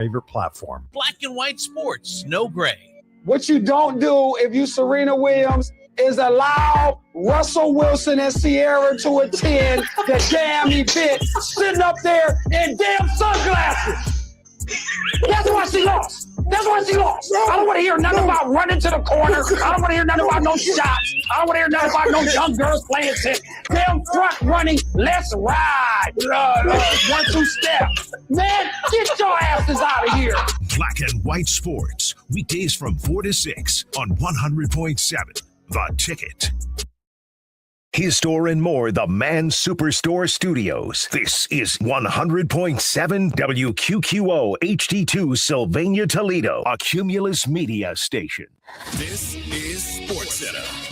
favorite platform. Black and white sports, no gray. What you don't do if you Serena Williams is allow Russell Wilson and Sierra to attend the damn event, sitting up there in damn sunglasses. That's why she lost. That's why she lost. I don't want to hear nothing about running to the corner. I don't want to hear nothing about no shots. I don't want to hear nothing about no young girls playing tennis. Damn front running. Let's ride. 1-2 step. Man, get your asses out of here. Black and white sports, weekdays from 4 to 6 on 100.7. The Ticket. His Store and More, the Man Superstore Studios. This is 100.7 WQQO HD2 Sylvania, Toledo, a Cumulus media station. This is SportsCenter.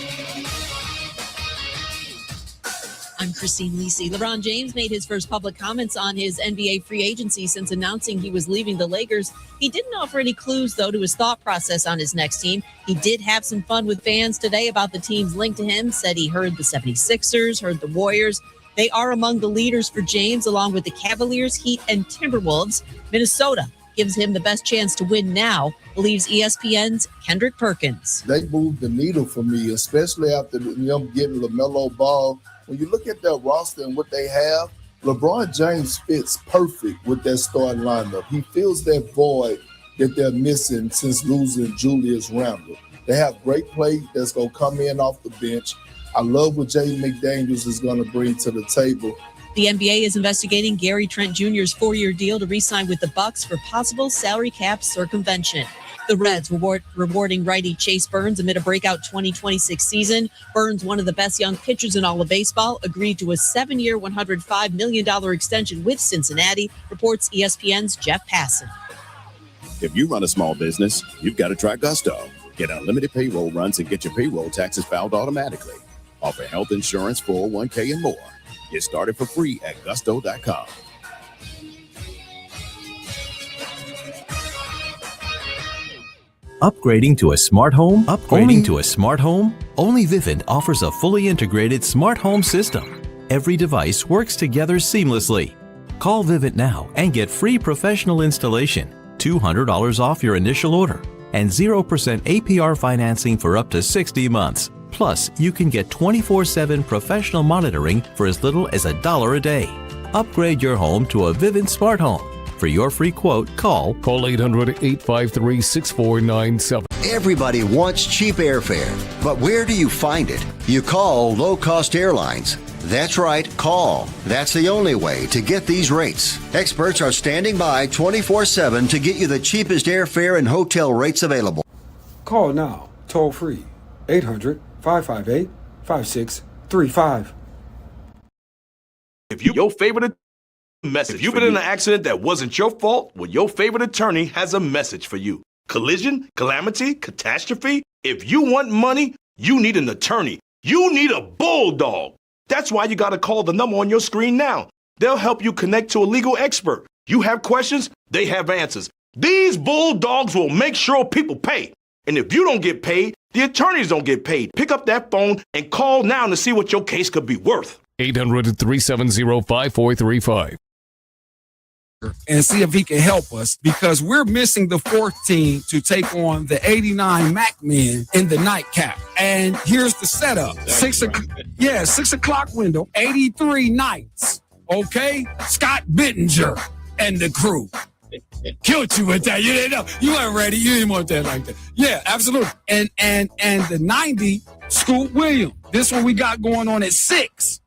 I'm Christine Lisi. LeBron James made his first public comments on his NBA free agency since announcing he was leaving the Lakers. He didn't offer any clues, though, to his thought process on his next team. He did have some fun with fans today about the teams linked to him, said he heard the 76ers, heard the Warriors. They are among the leaders for James, along with the Cavaliers, Heat, and Timberwolves. Minnesota gives him the best chance to win now, believes ESPN's Kendrick Perkins. They moved the needle for me, especially after them getting LaMelo Ball. When you look at their roster and what they have, LeBron James fits perfect with that starting lineup. He fills that void that they're missing since losing Julius Randle. They have great play that's going to come in off the bench. I love what Jaden McDaniels is going to bring to the table. The NBA is investigating Gary Trent Jr.'s 4-year deal to re-sign with the Bucks for possible salary cap circumvention. The Reds rewarding righty Chase Burns amid a breakout 2026 season. Burns, one of the best young pitchers in all of baseball, agreed to a 7-year, $105 million extension with Cincinnati, reports ESPN's Jeff Passan. If you run a small business, you've got to try Gusto. Get unlimited payroll runs and get your payroll taxes filed automatically. Offer health insurance, 401k, and more. Get started for free at gusto.com. Upgrading to a smart home? To a smart home? Only Vivint offers a fully integrated smart home system. Every device works together seamlessly. Call Vivint now and get free professional installation, $200 off your initial order, and 0% APR financing for up to 60 months. Plus, you can get 24/7 professional monitoring for as little as $1 a day. Upgrade your home to a Vivint smart home. For your free quote, call 800-853-6497. Everybody wants cheap airfare, but where do you find it? You call Low Cost Airlines. That's right, call. That's the only way to get these rates. Experts are standing by 24/7 to get you the cheapest airfare and hotel rates available. Call now, toll free, 800-558-5635. If your favorite message, if you've been in an accident that wasn't your fault, well, your favorite attorney has a message for you. Collision, calamity, catastrophe. If you want money, you need an attorney. You need a bulldog. That's why you got to call the number on your screen now. They'll help you connect to a legal expert. You have questions, they have answers. These bulldogs will make sure people pay. And if you don't get paid, the attorneys don't get paid. Pick up that phone and call now to see what your case could be worth. 800-370-5435. And see if he can help us, because we're missing the fourth team to take on the 89 Mac men in the nightcap. And here's the setup. 6 o'clock window, 83 Knights. Okay? Scott Bittinger and the crew. Killed you with that. You didn't know. You weren't ready. You didn't want that like that. Yeah, absolutely. And the 90 Scoot Williams. This one we got going on at 6.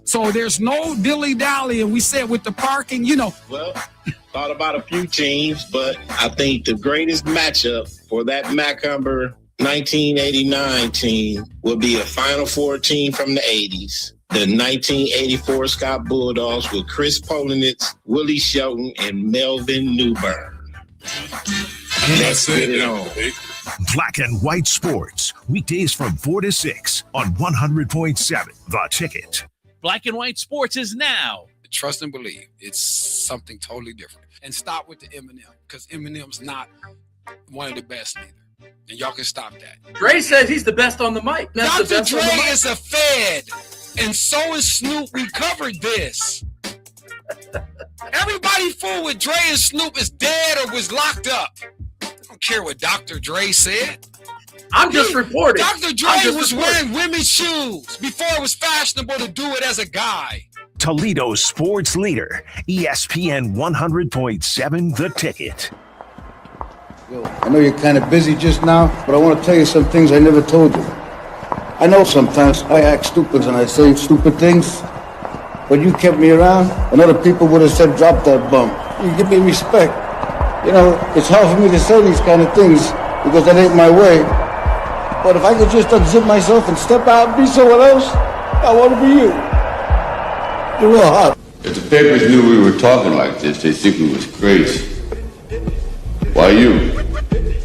So there's no dilly-dally, and we said with the parking, Well, thought about a few teams, but I think the greatest matchup for that Macumber 1989 team will be a Final Four team from the 80s. The 1984 Scott Bulldogs with Chris Polinitz, Willie Shelton, and Melvin Newbern. Let's get it on. Black and white sports, weekdays from 4 to 6 on 100.7 The Ticket. Black and white sports is now. Trust and believe. It's something totally different. And stop with the Eminem, because Eminem's not one of the best either. And y'all can stop that. Dre says he's the best on the mic. That's Dr. Dre is a Fed, and so is Snoop. We covered this. Everybody fool with Dre and Snoop is dead or was locked up. I don't care what Dr. Dre said. I'm just reporting. Dr. Dre was wearing women's shoes before it was fashionable to do it as a guy. Toledo's sports leader, ESPN 100.7 The Ticket. I know you're kind of busy just now, but I want to tell you some things I never told you. I know sometimes I act stupid and I say stupid things, but you kept me around, and other people would have said, drop that bum. You give me respect. You know, it's hard for me to say these kind of things because that ain't my way. But if I could just unzip myself and step out and be someone else, I want to be you. You're real hot. If the papers knew we were talking like this, they'd think we was crazy. Why you?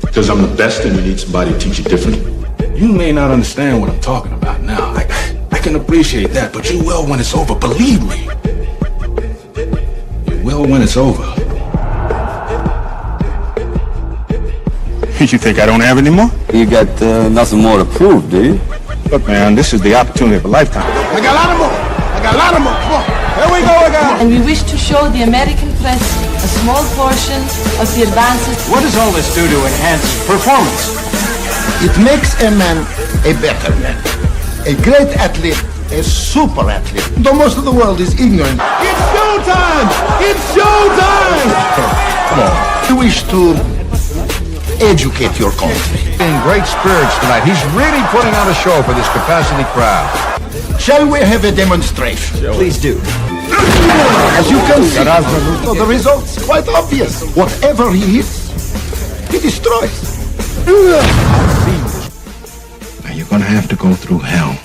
Because I'm the best and you need somebody to teach you different. You may not understand what I'm talking about now. I can appreciate that, but you will when it's over. Believe me. You will when it's over. You think I don't have any more? You got nothing more to prove, do you? Look, man, this is the opportunity of a lifetime. I got a lot of more. I got a lot of more. Come on. Here we go again. And we wish to show the American press a small portion of the advances. What does all this do to enhance performance? It makes a man a better man. A great athlete, a super athlete. Though most of the world is ignorant. It's showtime! It's showtime! Come on. You wish to educate your country. In great spirits tonight. He's really putting on a show for this capacity crowd. Shall we have a demonstration? Please do. As you can see, the result's quite obvious. Whatever he hits, he destroys. Now you're gonna have to go through hell.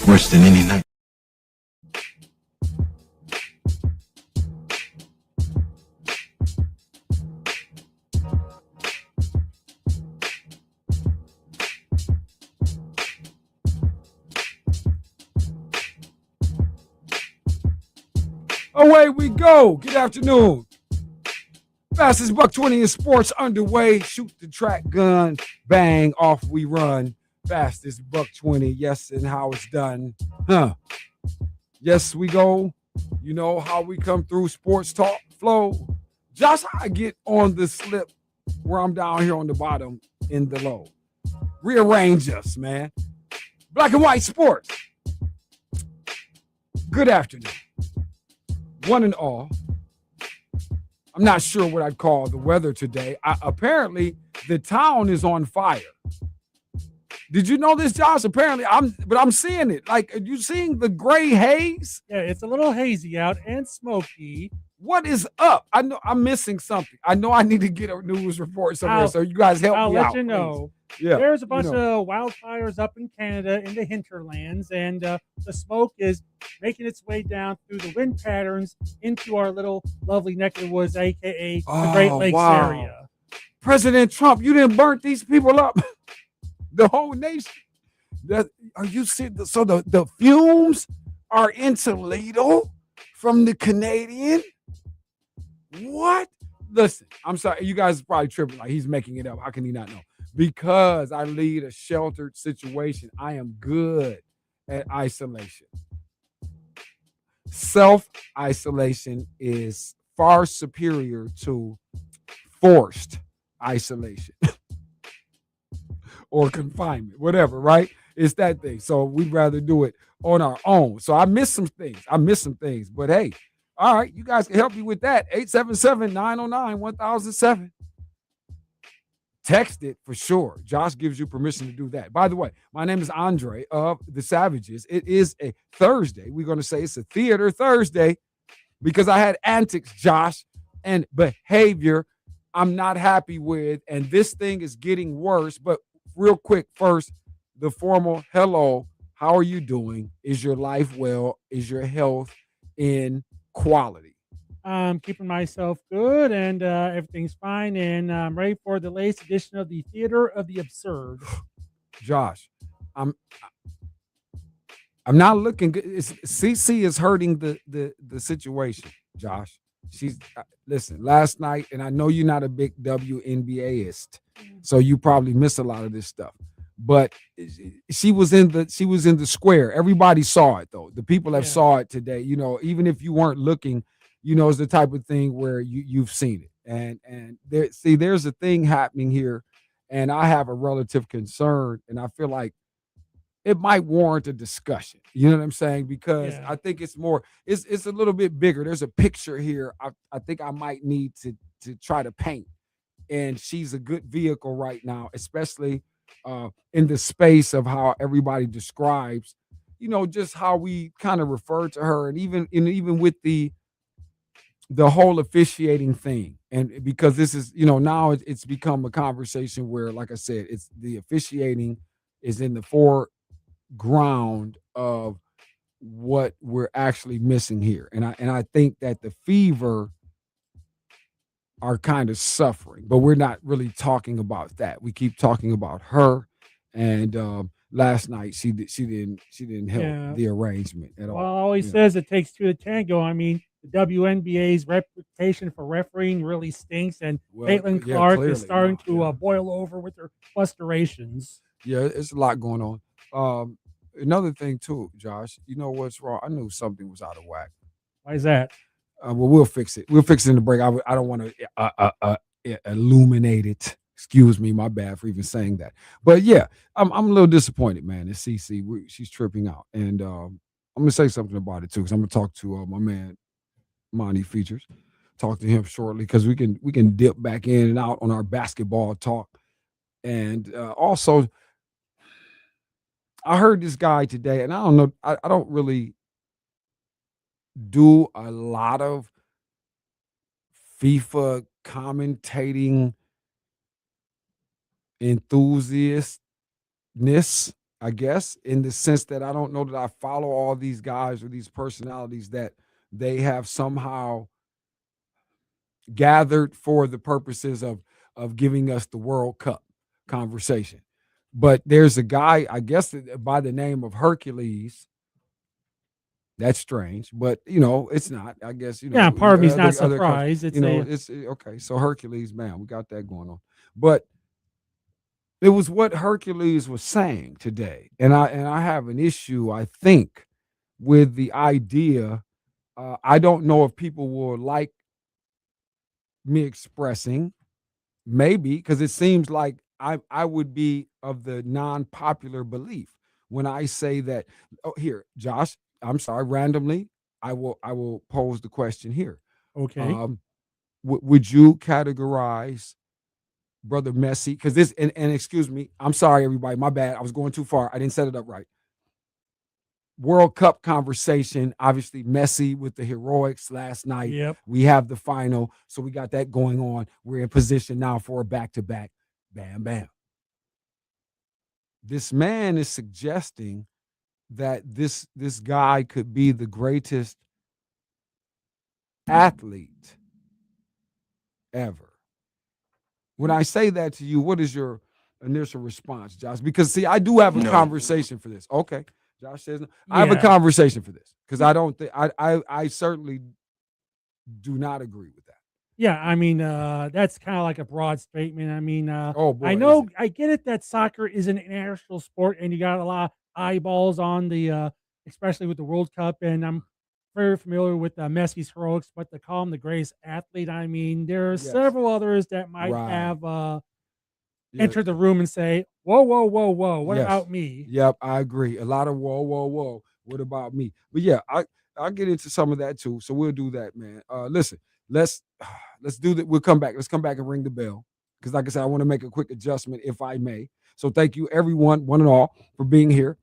Worse than any night. Away we go. Good afternoon. Fastest buck 20 in sports underway. Shoot the track gun. Bang. Off we run. Fastest buck 20. Yes, and how it's done. Yes, we go. You know how we come through sports talk flow. Just how I get on the slip where I'm down here on the bottom in the low. Rearrange us, man. Black and white sports. Good afternoon. One and all. I'm not sure what I'd call the weather today. Apparently, the town is on fire. Did you know this, Josh? Apparently, I'm seeing it. Like, are you seeing the gray haze? Yeah, it's a little hazy out and smoky. What is up? I know I'm missing something. I know I need to get a news report somewhere. So you guys help me out. I'll let you know. Yeah, there's a bunch of wildfires up in Canada in the hinterlands, and the smoke is making its way down through the wind patterns into our little lovely neck of the woods, aka the Great Lakes area. President Trump, you didn't burn these people up. The whole nation. Are you seeing? So the fumes are in Toledo from the Canadian. What? Listen, I'm sorry. You guys are probably tripping. Like, he's making it up. How can he not know? Because I lead a sheltered situation, I am good at isolation. Self-isolation is far superior to forced isolation or confinement, whatever, right? It's that thing. So we'd rather do it on our own. So I missed some things. But hey, all right, you guys can help me with that. 877-909-1007. Text it for sure. Josh gives you permission to do that. By the way, my name is Andre of the Savages. It is a Thursday. We're going to say it's a theater Thursday because I had antics, Josh, and behavior I'm not happy with. And this thing is getting worse. But real quick, first, the formal hello. How are you doing? Is your life well? Is your health in quality? I'm keeping myself good, and everything's fine, and I'm ready for the latest edition of the Theater of the Absurd. Josh, I'm not looking good. CC is hurting the situation, Josh. She's listen, last night, and I know you're not a big WNBAist, so you probably miss a lot of this stuff. But she was in the square. Everybody saw it though. The people that saw it today, you know, even if you weren't looking it's the type of thing where you've seen it. And there's a thing happening here, and I have a relative concern, and I feel like it might warrant a discussion. You know what I'm saying? Because I think it's a little bit bigger. There's a picture here I think I might need to try to paint. And she's a good vehicle right now, especially in the space of how everybody describes, just how we kind of refer to her, and even with the whole officiating thing. And because this is, now it's become a conversation where, like I said, it's the officiating is in the foreground of what we're actually missing here. And I think that the Fever are kind of suffering, but we're not really talking about that. We keep talking about her, and last night she didn't help the arrangement at all. Well, always says it takes two to tango. I mean, the WNBA's reputation for refereeing really stinks, and Caitlin Clark is starting to boil over with her frustrations. Yeah, it's a lot going on. Another thing too, Josh, you know what's wrong? I knew something was out of whack. Why is that? Well, we'll fix it. We'll fix it in the break. I don't want to illuminate it. Excuse me, my bad for even saying that. But yeah, I'm a little disappointed, man. It's CC. She's tripping out, and I'm gonna say something about it too, because I'm gonna talk to my man Monty Features. Talk to him shortly, because we can dip back in and out on our basketball talk, and also I heard this guy today, and I don't know. I don't really do a lot of FIFA commentating enthusiastness, I guess, in the sense that I don't know that I follow all these guys or these personalities that they have somehow gathered for the purposes of giving us the World Cup conversation. But there's a guy, I guess, by the name of Hercules. That's strange, but it's not. I guess Yeah, part of me's not surprised. It's okay. So Hercules, man, we got that going on. But it was what Hercules was saying today, and I have an issue, I think, with the idea. I don't know if people will like me expressing, maybe, because it seems like I would be of the non-popular belief when I say that. Oh, here, Josh. I'm sorry, randomly, I will pose the question here. Okay. Would you categorize Brother Messi? Because this, and excuse me, I'm sorry, everybody, my bad. I was going too far. I didn't set it up right. World Cup conversation, obviously Messi with the heroics last night. Yep. We have the final, so we got that going on. We're in position now for a back-to-back. Bam, bam. This man is suggesting that this guy could be the greatest athlete ever. When I say that to you, what is your initial response, Josh? Because see, I do have a conversation for this. Okay, Josh says no. I have a conversation for this, because I don't think I certainly do not agree with that. Yeah, I mean, that's kind of like a broad statement. I mean, oh boy, I know, I get it that soccer is an international sport, and you got a lot of eyeballs on the, especially with the World Cup, and I'm very familiar with Messi's heroics, but to call him the greatest athlete, I mean, there are several others that might have entered the room and say, whoa, whoa, whoa, whoa, what about me? Yep, I agree. A lot of whoa, whoa, whoa, what about me? But yeah, I'll get into some of that too, so we'll do that, man. Listen, let's do that. We'll come back. Let's come back and ring the bell, because like I said, I want to make a quick adjustment, if I may. So thank you, everyone, one and all, for being here.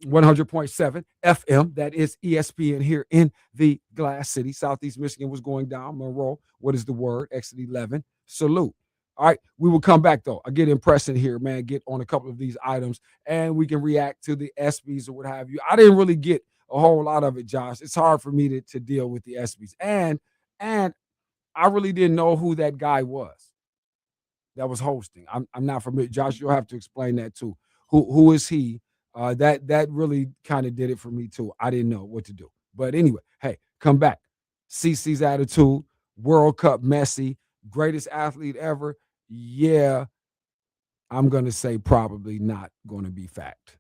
100.7 FM, that is ESPN here in the Glass City. Southeast Michigan was going down. Monroe, what is the word? Exit 11. Salute. All right, we will come back, though. I get impressed in here, man. Get on a couple of these items, and we can react to the ESPYs or what have you. I didn't really get a whole lot of it, Josh. It's hard for me to deal with the ESPYs. And I really didn't know who that guy was that was hosting. I'm not familiar. Josh, you'll have to explain that too. Who is he? That really kind of did it for me too. I didn't know what to do. But anyway, hey, come back. CC's attitude, World Cup Messi, greatest athlete ever. Yeah, I'm going to say probably not going to be fact.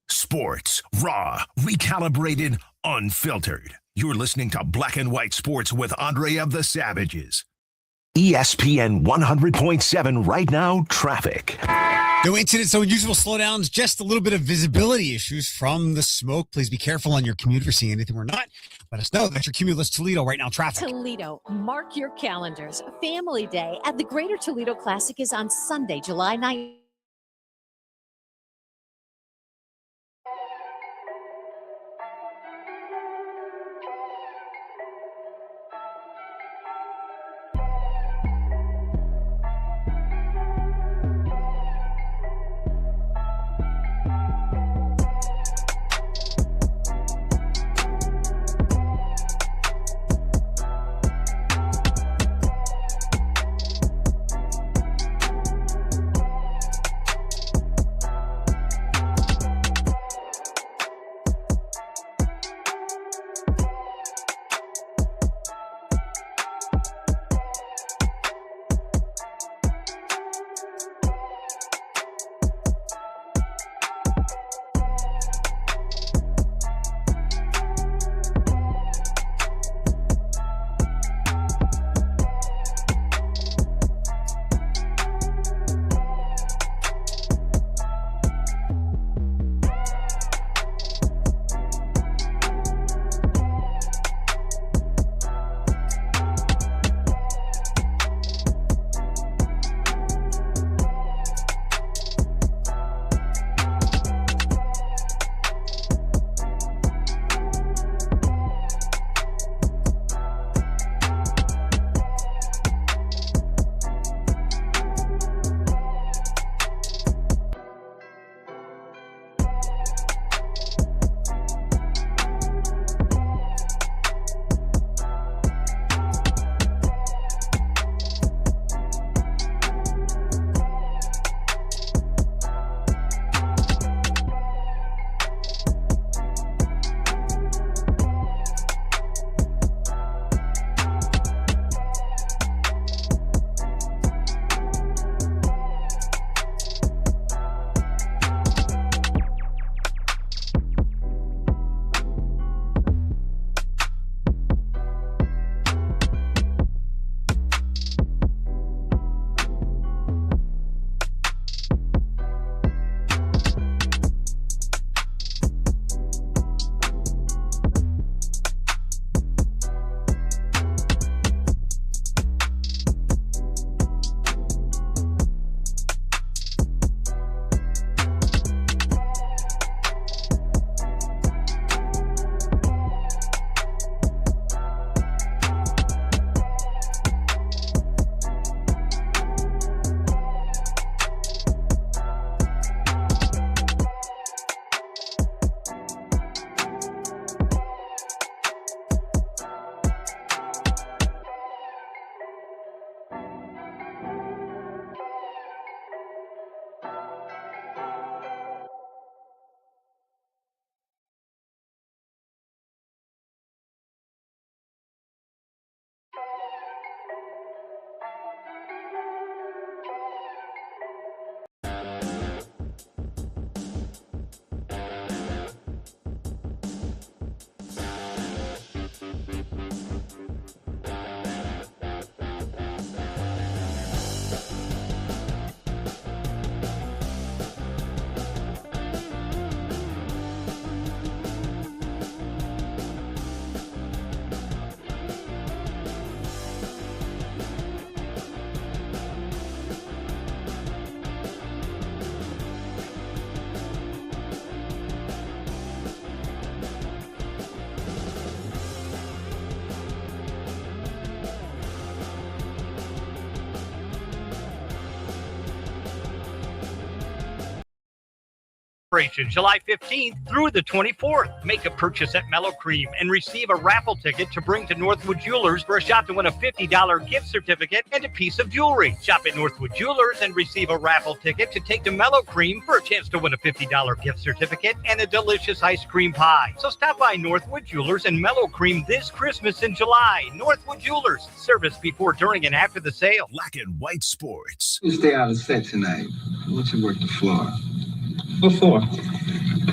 Sports, raw, recalibrated, unfiltered. You're listening to Black and White Sports with Andre of the Savages. ESPN 100.7 right now, traffic. No incidents, no unusual slowdowns, just a little bit of visibility issues from the smoke. Please be careful on your commute if you're seeing anything or not. Let us know. That's your Cumulus Toledo right now traffic. Toledo, mark your calendars. Family Day at the Greater Toledo Classic is on Sunday, July 9th. July 15th through the 24th. Make a purchase at Mellow Cream and receive a raffle ticket to bring to Northwood Jewelers for a shot to win a $50 gift certificate and a piece of jewelry. Shop at Northwood Jewelers and receive a raffle ticket to take to Mellow Cream for a chance to win a $50 gift certificate and a delicious ice cream pie. So stop by Northwood Jewelers and Mellow Cream this Christmas in July. Northwood Jewelers. Service before, during, and after the sale. Black and White Sports. You stay out of set tonight. I want you to work the floor. Before.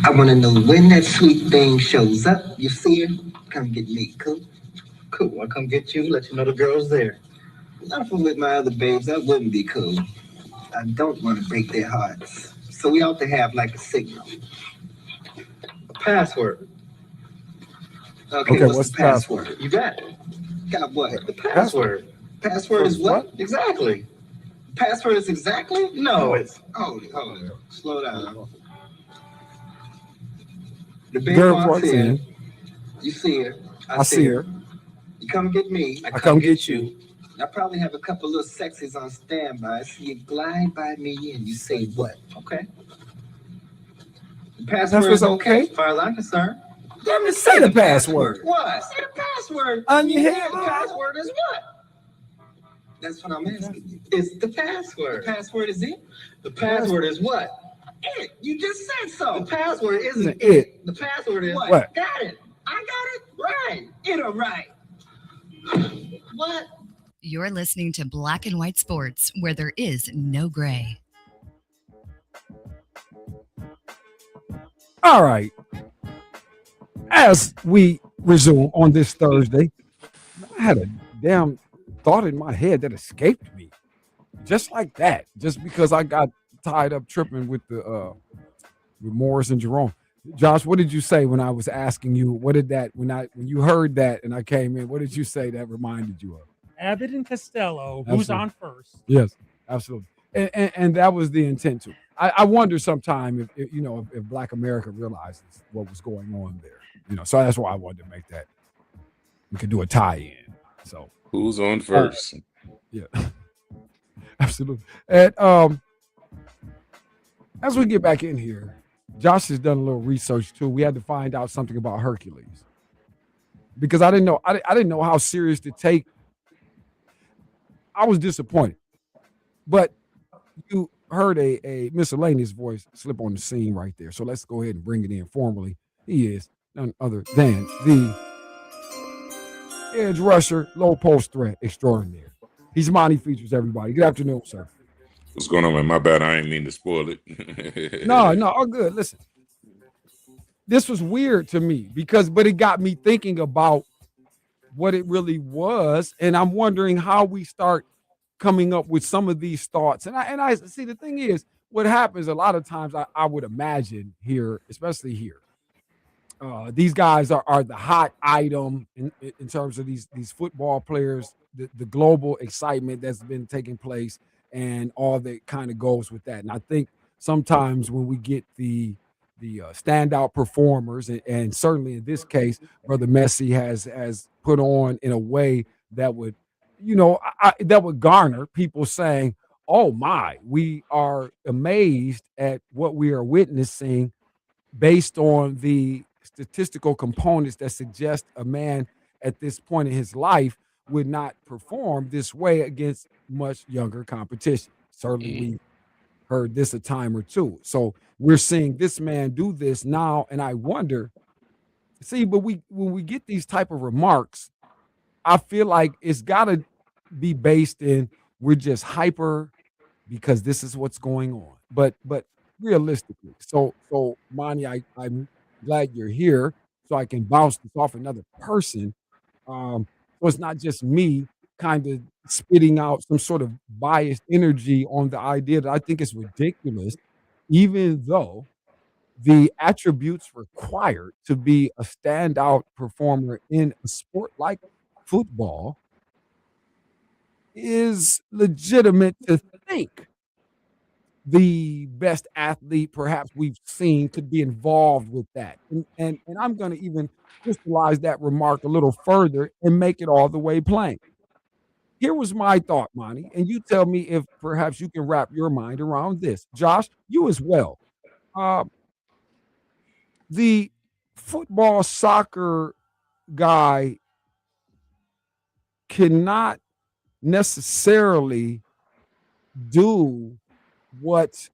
I want to know when that sweet thing shows up. You see her? Come get me. Cool? Cool. I'll come get you, let you know the girl's there. Not from with my other babes. That wouldn't be cool. I don't want to break their hearts. So we ought to have like a signal. A password. Okay, what's the password? You got it. Got what? The password. Password is what? Exactly. Password is exactly? No, it's. Hold it. Slow down. The baby walks in. You see her. I see her. You come get me. I come get you. I probably have a couple little sexies on standby. So you glide by me and you say what? Okay. The password is okay, as far as I'm concerned. Let me say the password. What? Say the password. On your head. The password is what? That's what I'm asking you. It's the password. The password is it? The password is what? It. You just said so. The password isn't it. The password is what? Got it. I got it right. It or right. What? You're listening to Black and White Sports, where there is no gray. All right. As we resume on this Thursday, I had a damn thought in my head that escaped me. Just like that. Just because I got tied up tripping with the with Morris and Jerome. Josh, what did you say when I was asking you? What did that when you heard that and I came in? What did you say that reminded you of? Abbott and Costello, who's on first? Yes, absolutely, and that was the intent too. I wonder sometime if Black America realizes what was going on there. So that's why I wanted to make that. We could do a tie-in. So who's on first? Yeah, absolutely. And as we get back in here, Josh has done a little research too. We had to find out something about Hercules because I didn't know. I didn't know how serious to take. I was disappointed, but you heard a miscellaneous voice slip on the scene right there. So let's go ahead and bring it in formally. He is none other than the edge rusher, low post threat extraordinaire. He's Monty Features, everybody. Good afternoon, sir. What's going on, man? My bad. I ain't mean to spoil it. No, all good. Listen, this was weird to me but it got me thinking about what it really was, and I'm wondering how we start coming up with some of these thoughts. And I see the thing is, what happens a lot of times, I would imagine here, especially here, these guys are the hot item in terms of these football players, the global excitement that's been taking place, and all that kind of goes with that. And I think sometimes when we get the standout performers, and certainly in this case, Brother Messi has put on in a way that would, that would garner people saying, "Oh my, we are amazed at what we are witnessing," based on the statistical components that suggest a man at this point in his life would not perform this way against much younger competition. Certainly, we heard this a time or two. So we're seeing this man do this now, and I wonder. But when we get these type of remarks, I feel like it's got to be based in we're just hyper because this is what's going on. But realistically, so Monty, I'm glad you're here so I can bounce this off another person. So it's not just me kind of spitting out some sort of biased energy on the idea that I think it's ridiculous, even though the attributes required to be a standout performer in a sport like football is legitimate to think the best athlete perhaps we've seen could be involved with that. And I'm going to even crystallize that remark a little further and make it all the way plain. Here was my thought, Monty, and you tell me if perhaps you can wrap your mind around this. Josh, you as well. The football, soccer guy cannot necessarily do what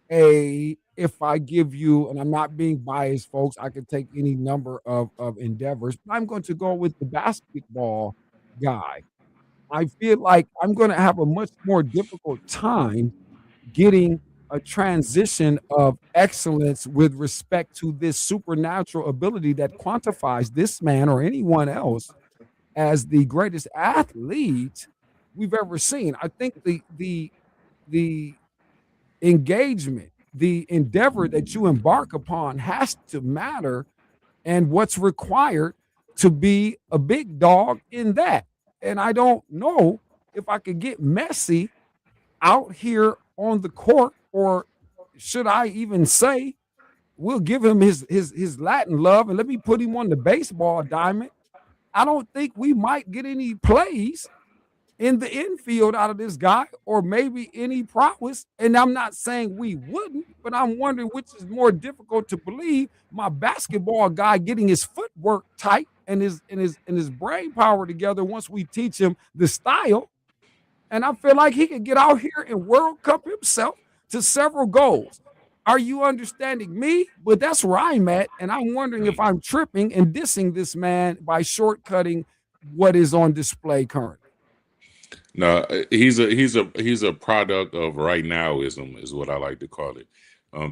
if I give you, and I'm not being biased, folks, I could take any number of endeavors, but I'm going to go with the basketball guy. I feel like I'm going to have a much more difficult time getting a transition of excellence with respect to this supernatural ability that quantifies this man or anyone else as the greatest athlete we've ever seen. I think the engagement, the endeavor that you embark upon has to matter, and what's required to be a big dog in that. And I don't know if I could get Messi out here on the court, or should I even say we'll give him his Latin love and let me put him on the baseball diamond. I don't think we might get any plays in the infield out of this guy, or maybe any prowess. And I'm not saying we wouldn't, but I'm wondering which is more difficult to believe: my basketball guy getting his footwork tight and his brain power together once we teach him the style. And I feel like he could get out here and World Cup himself to several goals. Are you understanding me? But that's where I'm at, and I'm wondering if I'm tripping and dissing this man by shortcutting what is on display currently. No, he's a product of right nowism, is what I like to call it.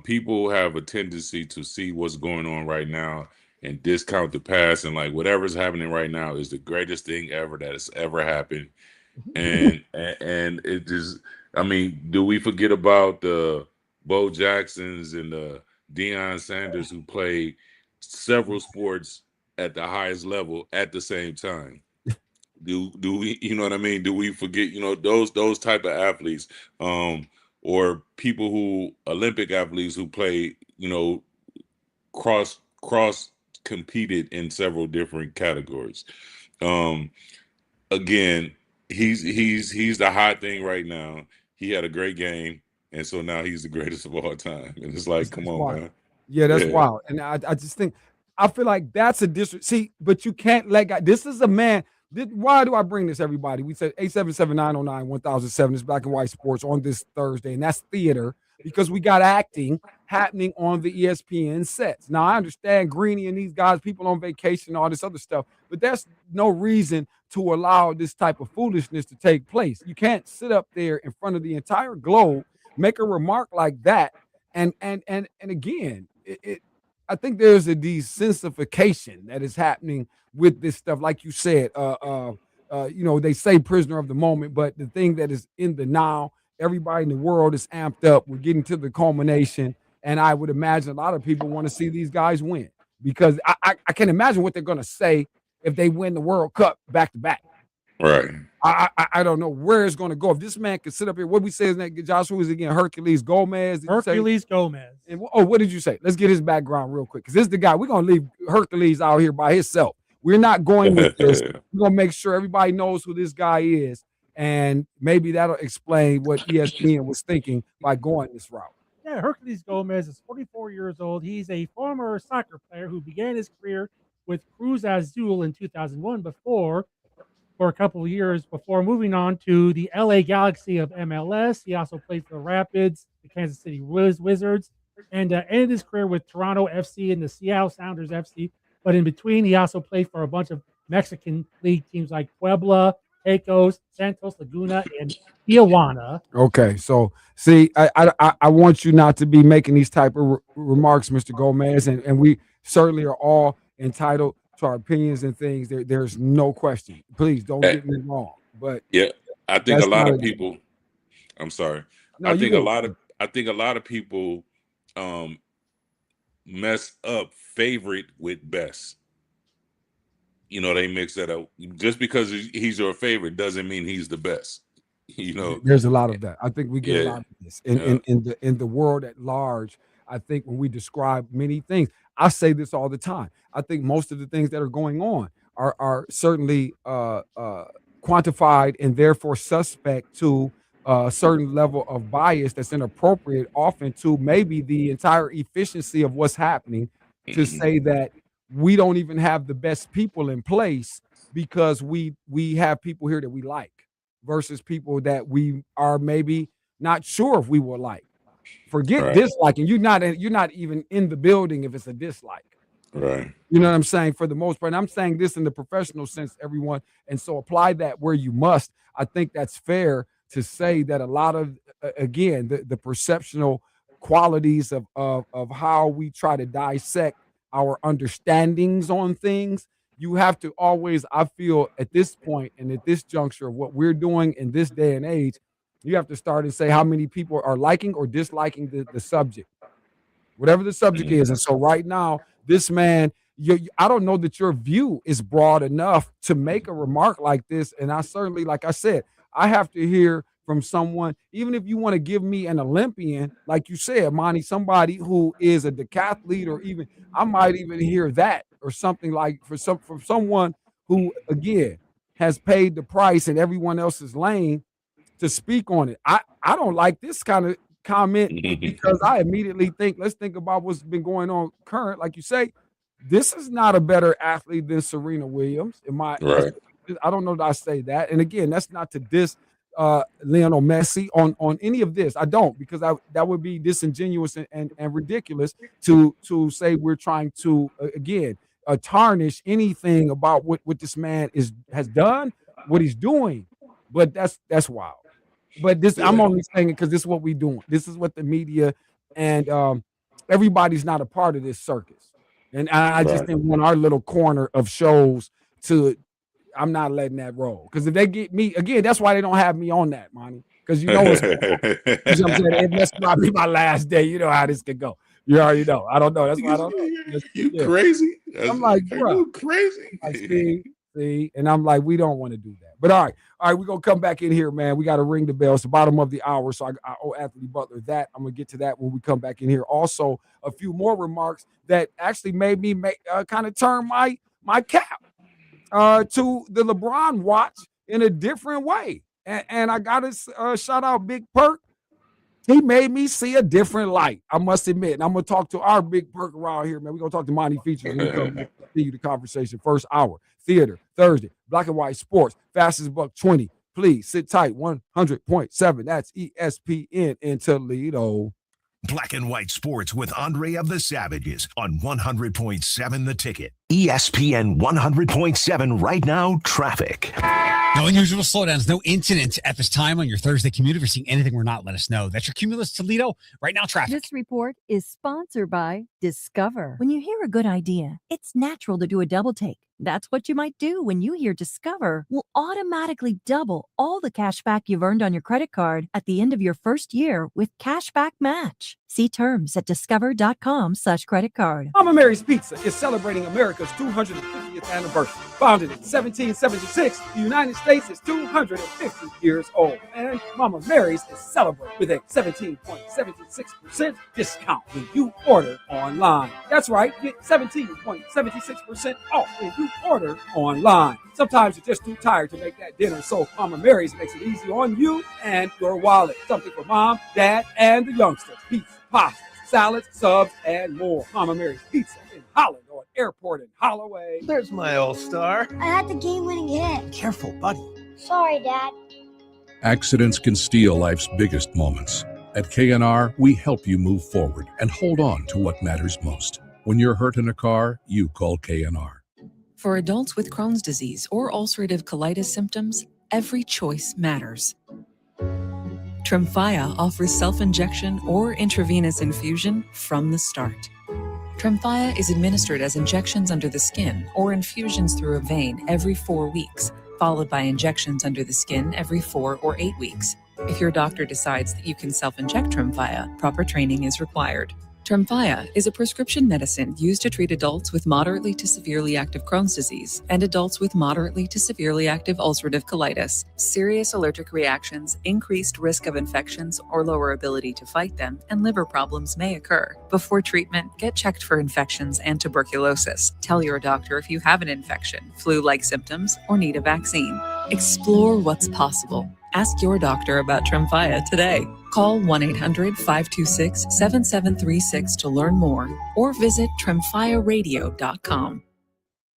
People have a tendency to see what's going on right now and discount the past, and like whatever's happening right now is the greatest thing ever that has ever happened. And it just, I mean, do we forget about the Bo Jacksons and the Deion Sanders who played several sports at the highest level at the same time? Do we, you know what I mean? Do we forget, those type of athletes, or people who Olympic athletes who play, cross competed in several different categories. Again, he's the hot thing right now. He had a great game, and so now he's the greatest of all time. And it's like, come on, wild. man. Yeah, that's wild. And I just think, I feel like that's a district. See, but you can't let guy. This is a man. Why do I bring this, everybody? We said 877-909-1007 is Black and White Sports on this Thursday, and that's theater, because we got acting happening on the ESPN sets. Now, I understand Greeny and these guys, people on vacation, all this other stuff, but there's no reason to allow this type of foolishness to take place. You can't sit up there in front of the entire globe, make a remark like that, and again, I think there's a desensification that is happening with this stuff. Like you said, they say prisoner of the moment, but the thing that is in the now, everybody in the world is amped up. We're getting to the culmination, and I would imagine a lot of people want to see these guys win, because I can imagine what they're going to say if they win the World Cup back to back. Right. I don't know where it's going to go. If this man could sit up here, what we say is that Joshua is again Hercules Gomez. Hercules Gomez. And, what did you say? Let's get his background real quick, because this is the guy. We're going to leave Hercules out here by himself. We're not going with this. We're going to make sure everybody knows who this guy is, and maybe that'll explain what ESPN was thinking by going this route. Yeah, Hercules Gomez is 44 years old. He's a former soccer player who began his career with Cruz Azul in 2001 for a couple of years before moving on to the LA Galaxy of MLS. He also played for the Rapids, the Kansas City Wizards, and ended his career with Toronto FC and the Seattle Sounders FC. But in between, he also played for a bunch of Mexican league teams like Puebla, Tecos, Santos Laguna, and Tijuana. Okay, so see, I want you not to be making these type of remarks, Mr. Gomez, and we certainly are all entitled to our opinions and things. There's no question. Please don't get me wrong. But yeah, I think a lot of people. I'm sorry. No, I think a lot of people mess up favorite with best. They mix that up. Just because he's your favorite doesn't mean he's the best. There's a lot of that. I think we get a lot of this in the world at large. I think when we describe many things, I say this all the time. I think most of the things that are going on are certainly quantified and therefore suspect to a certain level of bias that's inappropriate, often to maybe the entire efficiency of what's happening, to say that we don't even have the best people in place because we have people here that we like versus people that we are maybe not sure if we will like. Forget disliking. You're not even in the building if it's a dislike. Right. You know what I'm saying? For the most part, and I'm saying this in the professional sense, everyone. And so apply that where you must. I think that's fair to say that a lot of, again, the perceptional qualities of how we try to dissect our understandings on things. You have to always, I feel, at this point and at this juncture of what we're doing in this day and age, you have to start and say how many people are liking or disliking the subject, whatever the subject is. And so right now, this man, I don't know that your view is broad enough to make a remark like this. And I certainly, like I said, I have to hear from someone, even if you want to give me an Olympian, like you said, Monty, somebody who is a decathlete, or even I might even hear that or something, like from someone who, again, has paid the price in everyone else's lane to speak on it. I don't like this kind of comment because I immediately think, let's think about what's been going on current. Like you say, this is not a better athlete than Serena Williams. Right. I don't know that I say that. And again, that's not to diss Lionel Messi on any of this. I don't, because that would be disingenuous and ridiculous to say we're trying to again tarnish anything about what this man has done, what he's doing. But that's wild. But this, I'm only saying it because this is what we're doing. This is what the media and everybody's not a part of this circus. And I just didn't want our little corner of shows to. I'm not letting that roll, because if they get me again, that's why they don't have me on that, Monty. Because you know what I'm saying. That's probably my last day. You know how this could go. You already know. I don't know. That's why I don't know. You crazy? I'm like, bro, you crazy? Like, see, and I'm like, we don't want to do that. But all right, we're gonna come back in here, man. We got to ring the bell. It's the bottom of the hour, so I owe Anthony Butler that. I'm gonna get to that when we come back in here. Also, a few more remarks that actually made me kind of turn my cap to the LeBron watch in a different way. And I got to shout out Big Perk. He made me see a different light, I must admit. And I'm going to talk to our Big Perk around here, man. We're going to talk to Monty Features. When we come back, continue the conversation. First hour, theater, Thursday, black and white sports, fastest buck 20. Please sit tight, 100.7. That's ESPN in Toledo. Black and white sports with Andre of the Savages on 100.7 The Ticket. ESPN 100.7 right now, traffic. No unusual slowdowns, no incidents at this time on your Thursday commute. If you're seeing anything we're not, let us know. That's your Cumulus Toledo right now, traffic. This report is sponsored by Discover. When you hear a good idea, it's natural to do a double take. That's what you might do when you hear Discover will automatically double all the cash back you've earned on your credit card at the end of your first year with Cashback Match. See terms at discover.com/credit card. Mama Mary's Pizza is celebrating America's 250th anniversary. Founded in 1776, the United States is 250 years old. And Mama Mary's is celebrating with a 17.76% discount when you order online. That's right, get 17.76% off when you order online. Sometimes you're just too tired to make that dinner, so Mama Mary's makes it easy on you and your wallet. Something for mom, dad, and the youngsters. Pizza, pasta, salads, subs, and more. Mama Mary's Pizza in Holland on Airport in Holloway. There's my all-star. I had the game-winning hit. Careful, buddy. Sorry, Dad. Accidents can steal life's biggest moments. At K&R, we help you move forward and hold on to what matters most. When you're hurt in a car, you call K&R. For adults with Crohn's disease or ulcerative colitis symptoms, every choice matters. Tremfya offers self-injection or intravenous infusion from the start. Tremfya is administered as injections under the skin or infusions through a vein every 4 weeks, followed by injections under the skin every 4 or 8 weeks. If your doctor decides that you can self-inject Tremfya, proper training is required. Tremfya is a prescription medicine used to treat adults with moderately to severely active Crohn's disease and adults with moderately to severely active ulcerative colitis. Serious allergic reactions, increased risk of infections or lower ability to fight them, and liver problems may occur. Before treatment, get checked for infections and tuberculosis. Tell your doctor if you have an infection, flu-like symptoms, or need a vaccine. Explore what's possible. Ask your doctor about Tremfya today. Call 1-800-526-7736 to learn more or visit tremfyaradio.com.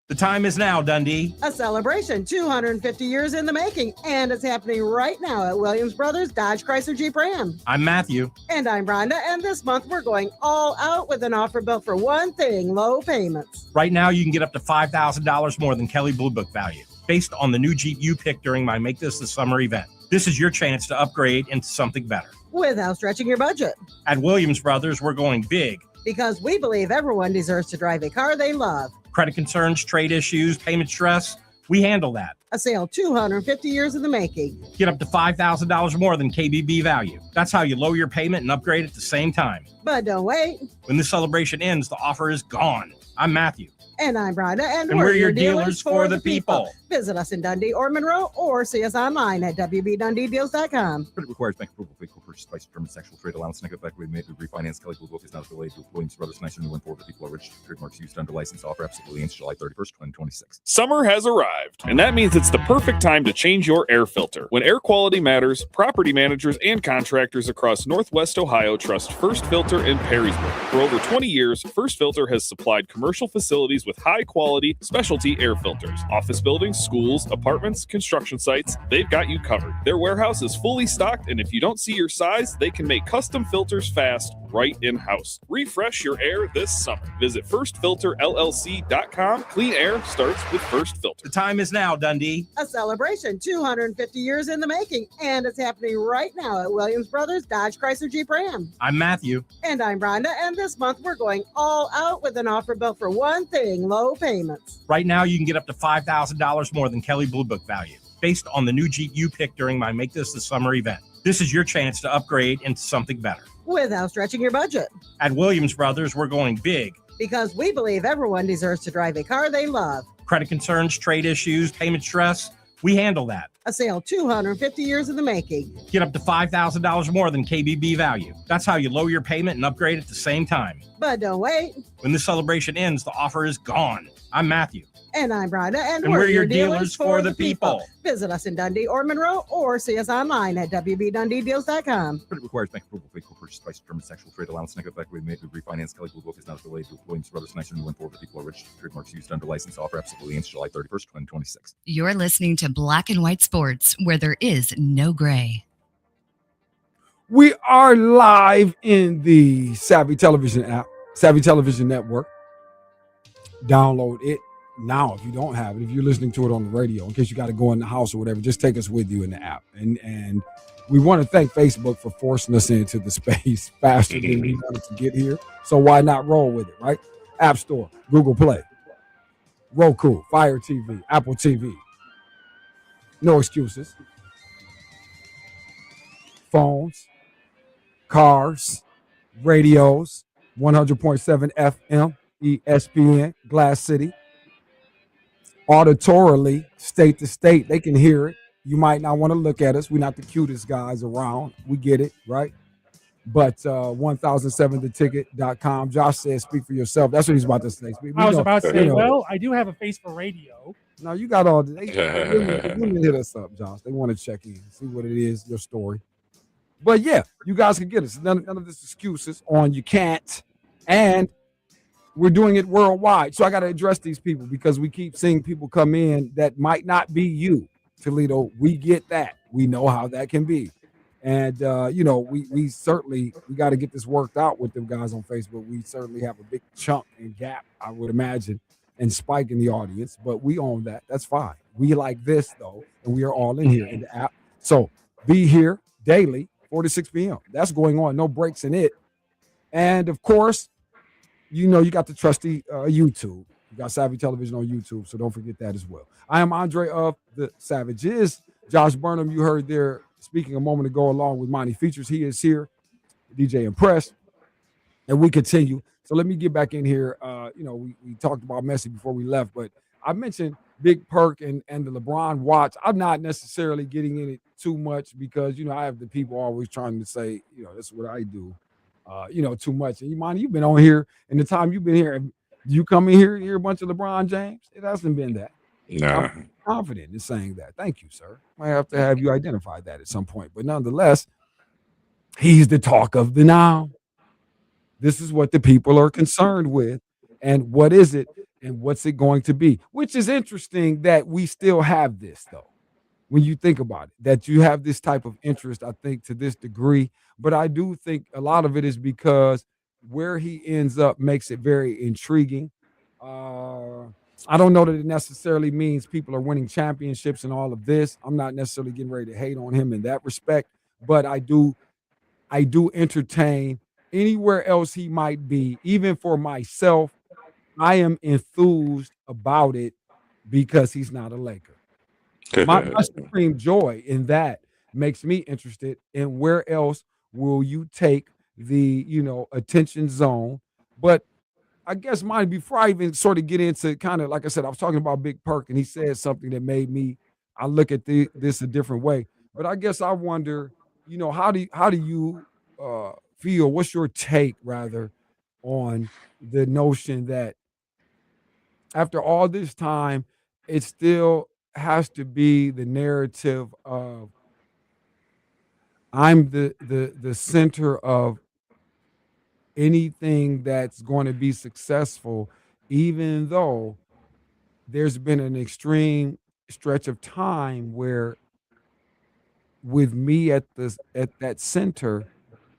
The time is now, Dundee. A celebration 250 years in the making, and it's happening right now at Williams Brothers Dodge Chrysler Jeep Ram. I'm Matthew. And I'm Rhonda, and this month we're going all out with an offer built for one thing: low payments. Right now, you can get up to $5,000 more than Kelley Blue Book value, based on the new Jeep you picked during my Make This the Summer event. This is your chance to upgrade into something better. without stretching your budget. At Williams Brothers, we're going big. Because we believe everyone deserves to drive a car they love. Credit concerns, trade issues, payment stress, we handle that. A sale 250 years in the making. Get up to $5,000 more than KBB value. That's how you lower your payment and upgrade at the same time. But don't wait. When this celebration ends, the offer is gone. I'm Matthew. And I'm Rhonda, and we're your dealers for the people. Visit us in Dundee or Monroe, or see us online at wbdundeedeals.com. Credit requires bank approval. Vehicle purchase price determined sexual trade allowance. Negative equity may be refinanced. Kelly Blue Book is not affiliated with Williams Brothers. Nicer new one for the people are registered trademarks used under license. Offer absolutely ends July 31st, 2026. Summer has arrived, and that means it's the perfect time to change your air filter. When air quality matters, property managers and contractors across Northwest Ohio trust First Filter in Perrysburg. For over 20 years, First Filter has supplied commercial facilities with high-quality, specialty air filters. Office buildings, schools, apartments, construction sites, they've got you covered. Their warehouse is fully stocked, and if you don't see your size, they can make custom filters fast right in-house. Refresh your air this summer. Visit firstfilterllc.com. Clean air starts with First Filter. The time is now, Dundee. A celebration 250 years in the making, and it's happening right now at Williams Brothers Dodge Chrysler Jeep Ram. I'm Matthew. And I'm Rhonda, and this month we're going all out with an offer built for one thing: low payments. Right now, you can get up to $5,000 more than Kelly Blue Book value, based on the new Jeep you picked during my Make This the Summer event. This is your chance to upgrade into something better. Without stretching your budget. At Williams Brothers, we're going big. Because we believe everyone deserves to drive a car they love. Credit concerns, trade issues, payment stress, we handle that. A sale 250 years in the making. Get up to $5,000 more than KBB value. That's how you lower your payment and upgrade at the same time. But don't wait. When this celebration ends, the offer is gone. I'm Matthew. And I'm Rhonda, and we're your dealers for the people. Visit us in Dundee or Monroe, or see us online at wbdundeedeals.com. Credit requires bank approval. Vehicle purchase price determined sexual trade allowance. Negative equity may be refinanced. Kelly Blue Book is not affiliated with Williams Brothers. Nicer new one for the people are registered trademarks used under license. Offer absolutely ends July 31st, 2026. You're listening to Black and White Sports, where there is no gray. We are live in the Savvy Television app, Savvy Television Network. Download it now if you don't have it. If you're listening to it on the radio, in case you got to go in the house or whatever, just take us with you in the app. And we want to thank Facebook for forcing us into the space faster than we wanted to get here. So why not roll with it, right? App Store, Google Play, Roku, Fire TV, Apple TV. No excuses. Phones, cars, radios, 100.7 FM, ESPN, Glass City. Auditorily, state to state, they can hear it. You might not want to look at us. We're not the cutest guys around. We get it, right? But 1007theticket.com. Josh says, speak for yourself. That's what he's about to say. I was about to say, well, I do have a face for radio. No, you got all the women hit us up, Josh. They want to check in, see what it is, your story. But yeah, you guys can get us. None of this excuses on you can't. And we're doing it worldwide. So I got to address these people because we keep seeing people come in that might not be you, Toledo. We get that. We know how that can be. And, we certainly got to get this worked out with them guys on Facebook. We certainly have a big chunk and gap, I would imagine, and spike in the audience. But we own that. That's fine. We like this, though, and we are all in here in the app. So be here daily, 4 to 6 p.m. That's going on. No breaks in it. And, of course, you got the trusty YouTube. You got Savvy Television on YouTube, so don't forget that as well. I am Andre of the Savages. Josh Burnham, you heard there speaking a moment ago along with Monty Features. He is here, DJ Impress, and we continue. So let me get back in here. We talked about Messi before we left, but I mentioned Big Perk and the LeBron watch. I'm not necessarily getting in it too much because, I have the people always trying to say, that's what I do. Too much. And you've been on here, and the time you've been here, you come in here and hear a bunch of LeBron James? It hasn't been that. Nah. I'm confident in saying that. Thank you, sir. Might have to have you identify that at some point. But nonetheless, he's the talk of the now. This is what the people are concerned with. And what is it? And what's it going to be? Which is interesting that we still have this, though. When you think about it, that you have this type of interest, I think, to this degree. But I do think a lot of it is because where he ends up makes it very intriguing. I don't know that it necessarily means people are winning championships and all of this. I'm not necessarily getting ready to hate on him in that respect, but I do entertain anywhere else he might be, even for myself. I am enthused about it because he's not a Laker. My supreme joy in that makes me interested in where else will you take the, attention zone. But I guess mine, before I even sort of get into kind of, like I said, I was talking about Big Perk and he said something that made I look at this a different way. But I guess I wonder, how do you feel? What's your take rather on the notion that after all this time, it still has to be the narrative of I'm the center of anything that's going to be successful, even though there's been an extreme stretch of time where with me at that center,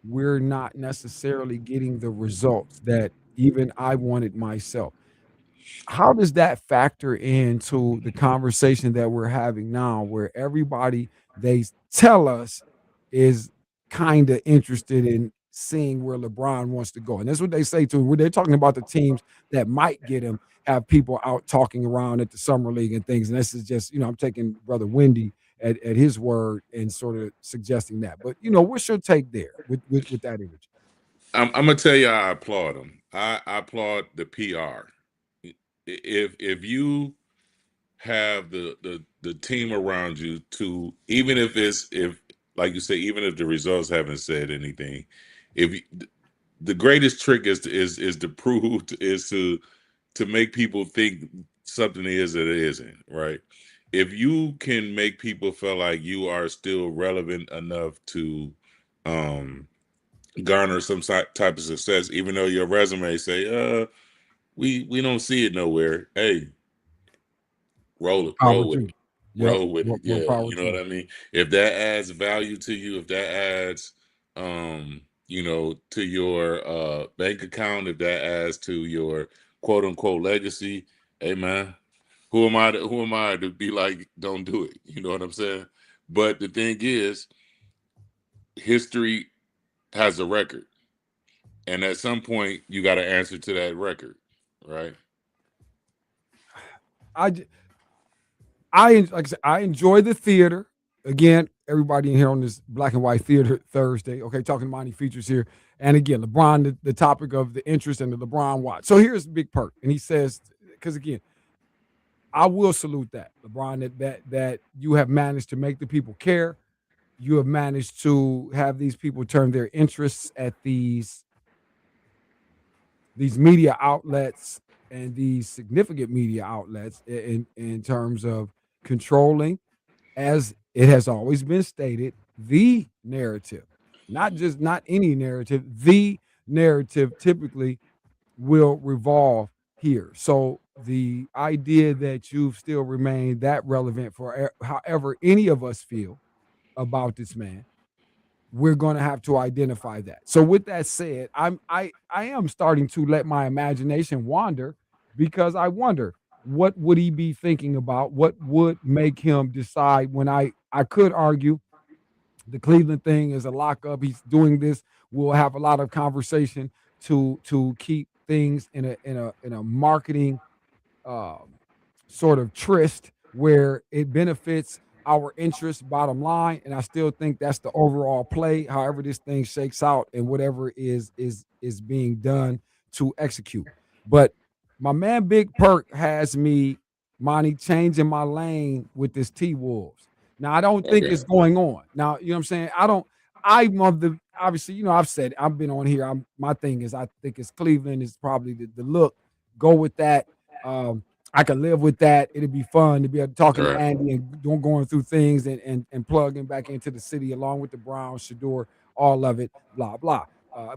we're not necessarily getting the results that even I wanted myself. How does that factor into the conversation that we're having now, where everybody they tell us is kind of interested in seeing where LeBron wants to go? And that's what they say too. When they're talking about the teams that might get him, have people out talking around at the summer league and things. And this is just, I'm taking Brother Wendy at his word and sort of suggesting that. But what's your take there with that image? I'm gonna tell you, I applaud him. I applaud the PR. If you have the team around you to, even if like you say, even if the results haven't said anything, the greatest trick is to prove is to make people think something is that it isn't, right? If you can make people feel like you are still relevant enough to garner some type of success, even though your resume say, we don't see it nowhere. Hey, roll it. Yep. Roll with it. More Yeah, power you know to what I mean? If that adds value to you, if that adds to your bank account, if that adds to your quote unquote legacy, hey man, who am I to be like, don't do it? You know what I'm saying? But the thing is, history has a record. And at some point you got to answer to that record, right? like I said, I enjoy the theater. Again, everybody in here on this Black and White Theater Thursday. Okay, talking money features here. And again, LeBron, the topic of the interest in the LeBron watch. So here's Big Perk, and he says, because again, I will salute that LeBron that you have managed to make the people care. You have managed to have these people turn their interests at these media outlets and these significant media outlets in terms of controlling, as it has always been stated, the narrative, not any narrative, the narrative typically will revolve here. So the idea that you've still remained that relevant for however any of us feel about this man, we're going to have to identify that. So with that said, I am starting to let my imagination wander, because I wonder, what would he be thinking about? What would make him decide, when I could argue the Cleveland thing is a lockup. He's doing this. We'll have a lot of conversation to keep things in a marketing sort of tryst where it benefits our interest, bottom line. And I still think that's the overall play, however this thing shakes out and whatever is being done to execute. But my man Big Perk has me, Monty, changing my lane with this T-Wolves. Now, I don't think it's going on. Now, you know what I'm saying? I'm of the, obviously, I've said, I've been on here. My thing is, I think it's Cleveland is probably the look. Go with that. I can live with that. It'd be fun to be able to talk to Andy and going through things and plugging back into the city along with the Browns, Shador, all of it, blah, blah.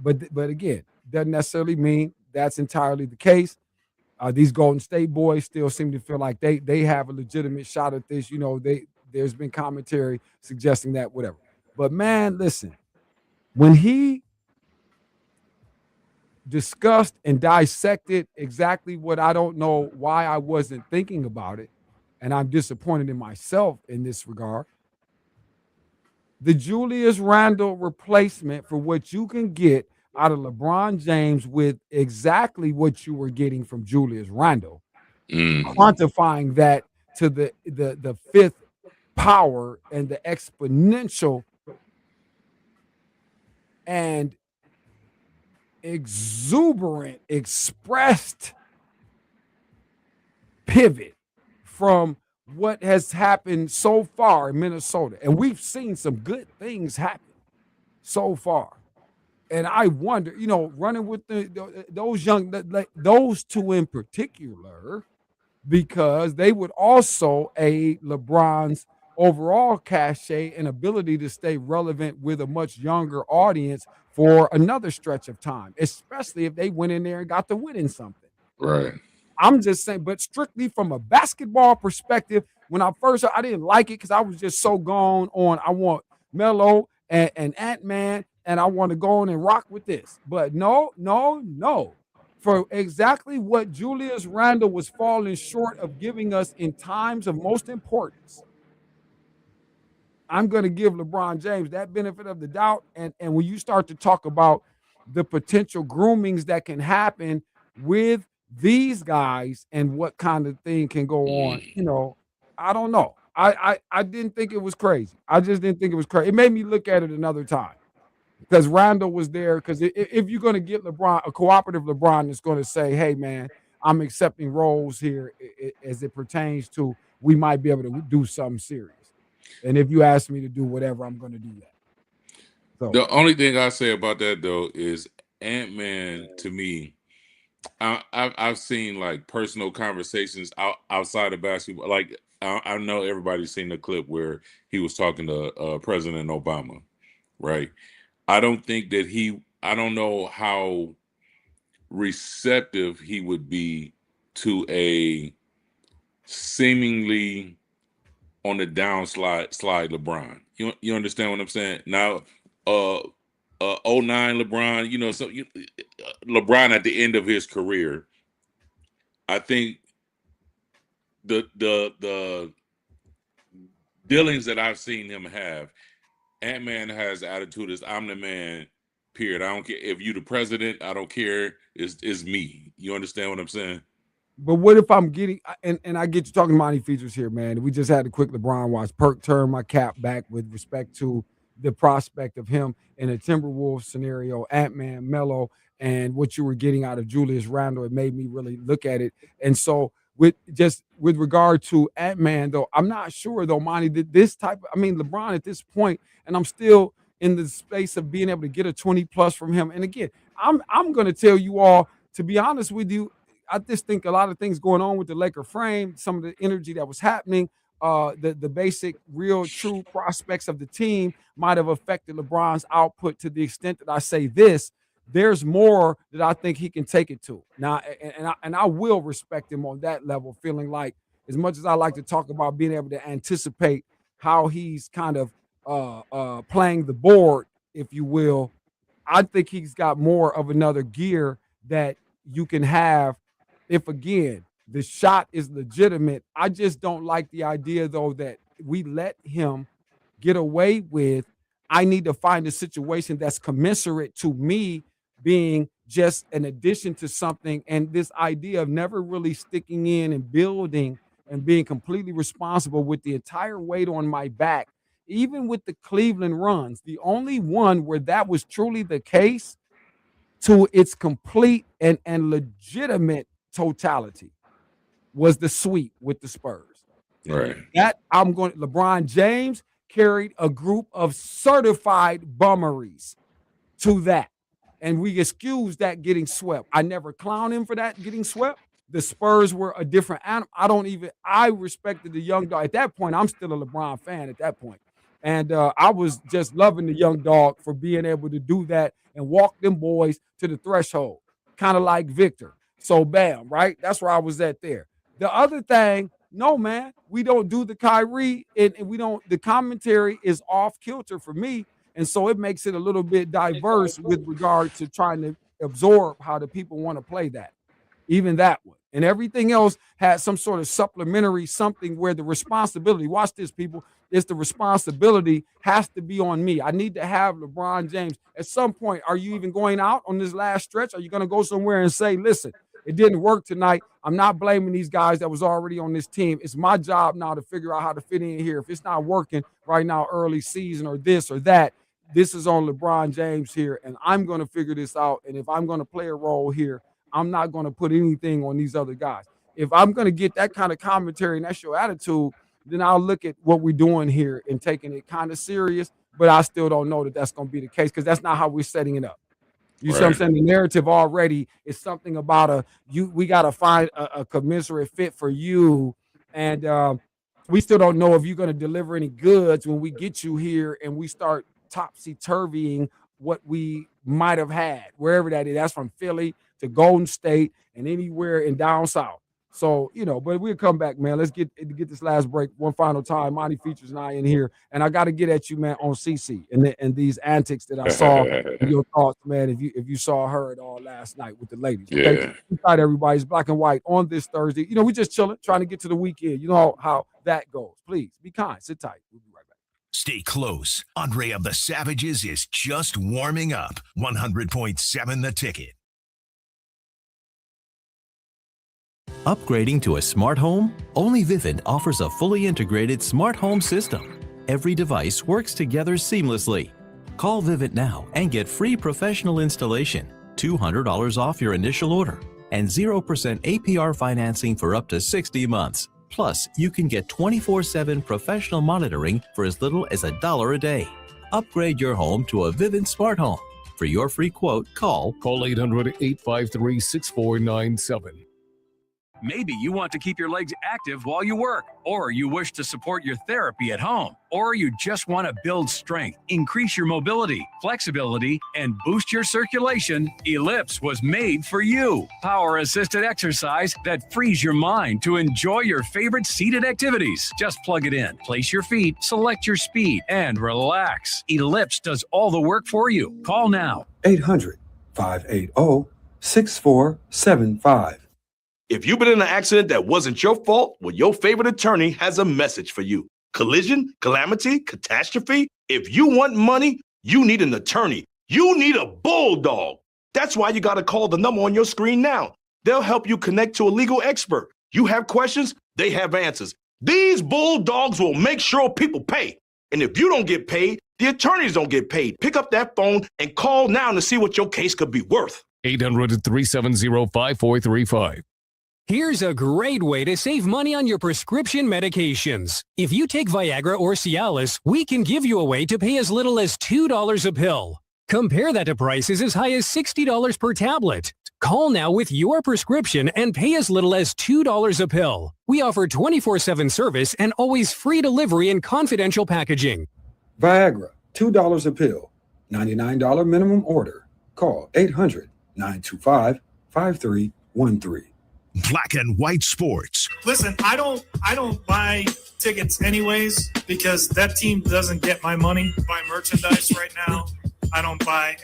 But again, doesn't necessarily mean that's entirely the case. These Golden State boys still seem to feel like they have a legitimate shot at this. There's been commentary suggesting that, whatever. But man, listen, when he discussed and dissected exactly what I don't know why I wasn't thinking about it, and I'm disappointed in myself in this regard. The Julius Randle replacement for what you can get out of LeBron James with exactly what you were getting from Julius Randle, quantifying that to the fifth power and the exponential and exuberant expressed pivot from what has happened so far in Minnesota. And we've seen some good things happen so far. And I wonder, running with those young, those two in particular, because they would also aid LeBron's overall cachet and ability to stay relevant with a much younger audience for another stretch of time, especially if they went in there and got to winning something. Right. I'm just saying, but strictly from a basketball perspective, when I didn't like it because I was just so gone on. I want Melo and Ant-Man, and I want to go on and rock with this. But no. For exactly what Julius Randle was falling short of giving us in times of most importance, I'm going to give LeBron James that benefit of the doubt. And when you start to talk about the potential groomings that can happen with these guys and what kind of thing can go on, I don't know. I didn't think it was crazy. I just didn't think it was crazy. It made me look at it another time because Randle was there. Because if you're going to get LeBron, a cooperative LeBron that's going to say, hey, man, I'm accepting roles here as it pertains to we might be able to do something serious. And if you ask me to do whatever, I'm going to do that. So the only thing I say about that, though, is Ant-Man, to me, I've seen like personal conversations outside of basketball. Like I know everybody's seen the clip where he was talking to President Obama, right? I don't think that I don't know how receptive he would be to a seemingly on the slide LeBron. You understand what I'm saying? Now, 09 LeBron, LeBron at the end of his career, I think the dealings that I've seen him have, Ant-Man has the attitude is I'm the man, period. I don't care if you the president, I don't care. It's me. You understand what I'm saying? But what if I'm getting, and I get you talking money features here, man. We just had a quick LeBron watch. Perk turned my cap back with respect to the prospect of him in a Timberwolves scenario, Ant-Man, Melo, and what you were getting out of Julius Randle. It made me really look at it. And so with regard to Ant-Man, though, I'm not sure, though, Monty, that LeBron at this point, and I'm still in the space of being able to get a 20+ from him. And again, I'm going to tell you all, to be honest with you, I just think a lot of things going on with the Laker frame, some of the energy that was happening, the basic, real, true prospects of the team might have affected LeBron's output to the extent that I say this. There's more that I think he can take it to. Now, and I will respect him on that level, feeling like as much as I like to talk about being able to anticipate how he's kind of playing the board, if you will, I think he's got more of another gear that you can have if, again, the shot is legitimate. I just don't like the idea, though, that we let him get away with, I need to find a situation that's commensurate to me being just an addition to something, and this idea of never really sticking in and building and being completely responsible with the entire weight on my back. Even with the Cleveland runs, the only one where that was truly the case to its complete and legitimate totality was the sweep with the Spurs. Right. That LeBron James carried a group of certified bummeries to that. And we excuse that getting swept. I never clown him for that getting swept. The Spurs were a different animal. I respected the young dog. At that point, I'm still a LeBron fan at that point. And I was just loving the young dog for being able to do that and walk them boys to the threshold, kind of like Victor. So bam, right? That's where I was at there. The other thing, no, man, we don't do the Kyrie, and the commentary is off kilter for me. And so it makes it a little bit diverse with regard to trying to absorb how the people want to play that. Even that one. And everything else had some sort of supplementary something where the responsibility, watch this, people, is the responsibility has to be on me. I need to have LeBron James. At some point, are you even going out on this last stretch? Are you going to go somewhere and say, listen, it didn't work tonight. I'm not blaming these guys that was already on this team. It's my job now to figure out how to fit in here. If it's not working right now, early season or this or that, this is on LeBron James here, and I'm going to figure this out. And if I'm going to play a role here, I'm not going to put anything on these other guys. If I'm going to get that kind of commentary and that's your attitude, then I'll look at what we're doing here and taking it kind of serious. But I still don't know that that's going to be the case because that's not how we're setting it up. You see what I'm saying? The narrative already is something about we got to find a commensurate fit for you. And we still don't know if you're going to deliver any goods when we get you here and we start topsy-turvying what we might have had, wherever that is. That's from Philly to Golden State and anywhere in down south. So, but we'll come back, man. Let's get this last break one final time. Monty Features and I in here. And I got to get at you, man, on CeCe and these antics that I saw. Your thoughts, man, if you saw her at all last night with the ladies. Okay? Yeah. Good night, everybody. It's Black and White on this Thursday. We just chilling, trying to get to the weekend. You know how that goes. Please be kind. Sit tight. We'll be right back. Stay close. Andre of the Savages is just warming up. 100.7 The Ticket. Upgrading to a smart home? Only Vivint offers a fully integrated smart home system. Every device works together seamlessly. Call Vivint now and get free professional installation, $200 off your initial order, and 0% APR financing for up to 60 months. Plus, you can get 24/7 professional monitoring for as little as $1 a day. Upgrade your home to a Vivint smart home. For your free quote, call 800-853-6497. Maybe you want to keep your legs active while you work, or you wish to support your therapy at home, or you just want to build strength, increase your mobility, flexibility, and boost your circulation. Ellipse was made for you. Power-assisted exercise that frees your mind to enjoy your favorite seated activities. Just plug it in, place your feet, select your speed, and relax. Ellipse does all the work for you. Call now. 800-580-6475. If you've been in an accident that wasn't your fault, well, your favorite attorney has a message for you. Collision, calamity, catastrophe. If you want money, you need an attorney. You need a bulldog. That's why you got to call the number on your screen now. They'll help you connect to a legal expert. You have questions, they have answers. These bulldogs will make sure people pay. And if you don't get paid, the attorneys don't get paid. Pick up that phone and call now to see what your case could be worth. 800-370-5435. Here's a great way to save money on your prescription medications. If you take Viagra or Cialis, we can give you a way to pay as little as $2 a pill. Compare that to prices as high as $60 per tablet. Call now with your prescription and pay as little as $2 a pill. We offer 24/7 service and always free delivery and confidential packaging. Viagra, $2 a pill, $99 minimum order. Call 800-925-5313. Black and White Sports. Listen, I don't buy tickets anyways because that team doesn't get my money. I buy merchandise right now. I don't buy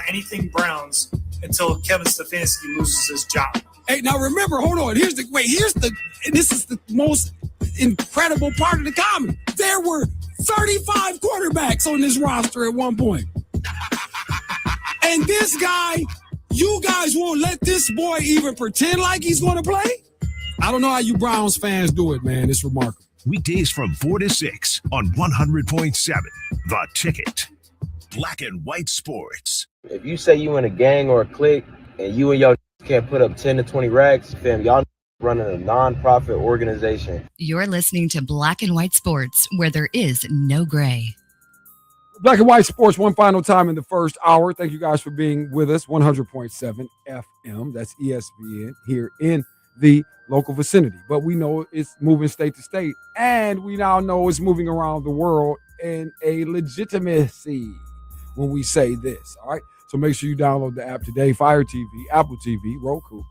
anything Browns until Kevin Stefanski loses his job. Hey, now remember, hold on. This is the most incredible part of the comedy. There were 35 quarterbacks on this roster at one point. And this guy, you guys won't let this boy even pretend like he's going to play? I don't know how you Browns fans do it, man. It's remarkable. Weekdays from 4 to 6 on 100.7 The Ticket. Black and White Sports. If you say you in a gang or a clique and you and y'all can't put up 10 to 20 racks, fam, y'all running a non-profit organization. You're listening to Black and White Sports, where there is no gray. Black and White Sports, one final time in the first hour. Thank you guys for being with us. 100.7 FM, that's ESPN, here in the local vicinity. But we know it's moving state to state, and we now know it's moving around the world in a legitimacy when we say this, all right? So make sure you download the app today, FIRETV, Apple TV, ROKU,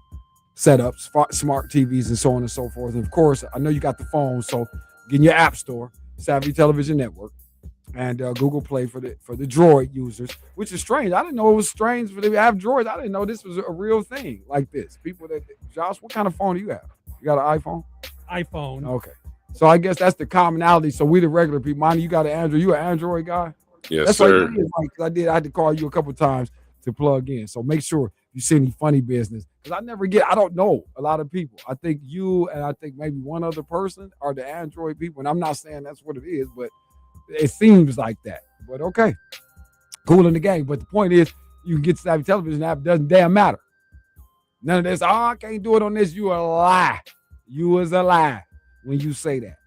setups, smart TVs, and so on and so forth. And, of course, I know you got the phone, so get in your app store, Savvy Television Network. and Google Play for the Droid users, which is strange. I didn't know it was strange for them to have Droids. I didn't know this was a real thing like this. People that Josh, what kind of phone do you have? You got an iPhone? iPhone. Okay, so I guess that's the commonality. So we the regular people. Monty, you got an Android? You an Android guy? Yes, That's sir. I had to call you a couple times to plug in. So make sure you see any funny business because I don't know a lot of people. I think you and I think maybe one other person are the Android people, and I'm not saying that's what it is, but it seems like that. But okay, cool in the game. But the point is, you can get Savvy Television app. Doesn't damn matter. None of this. Oh, I can't do it on this. You a lie. You is a lie when you say that.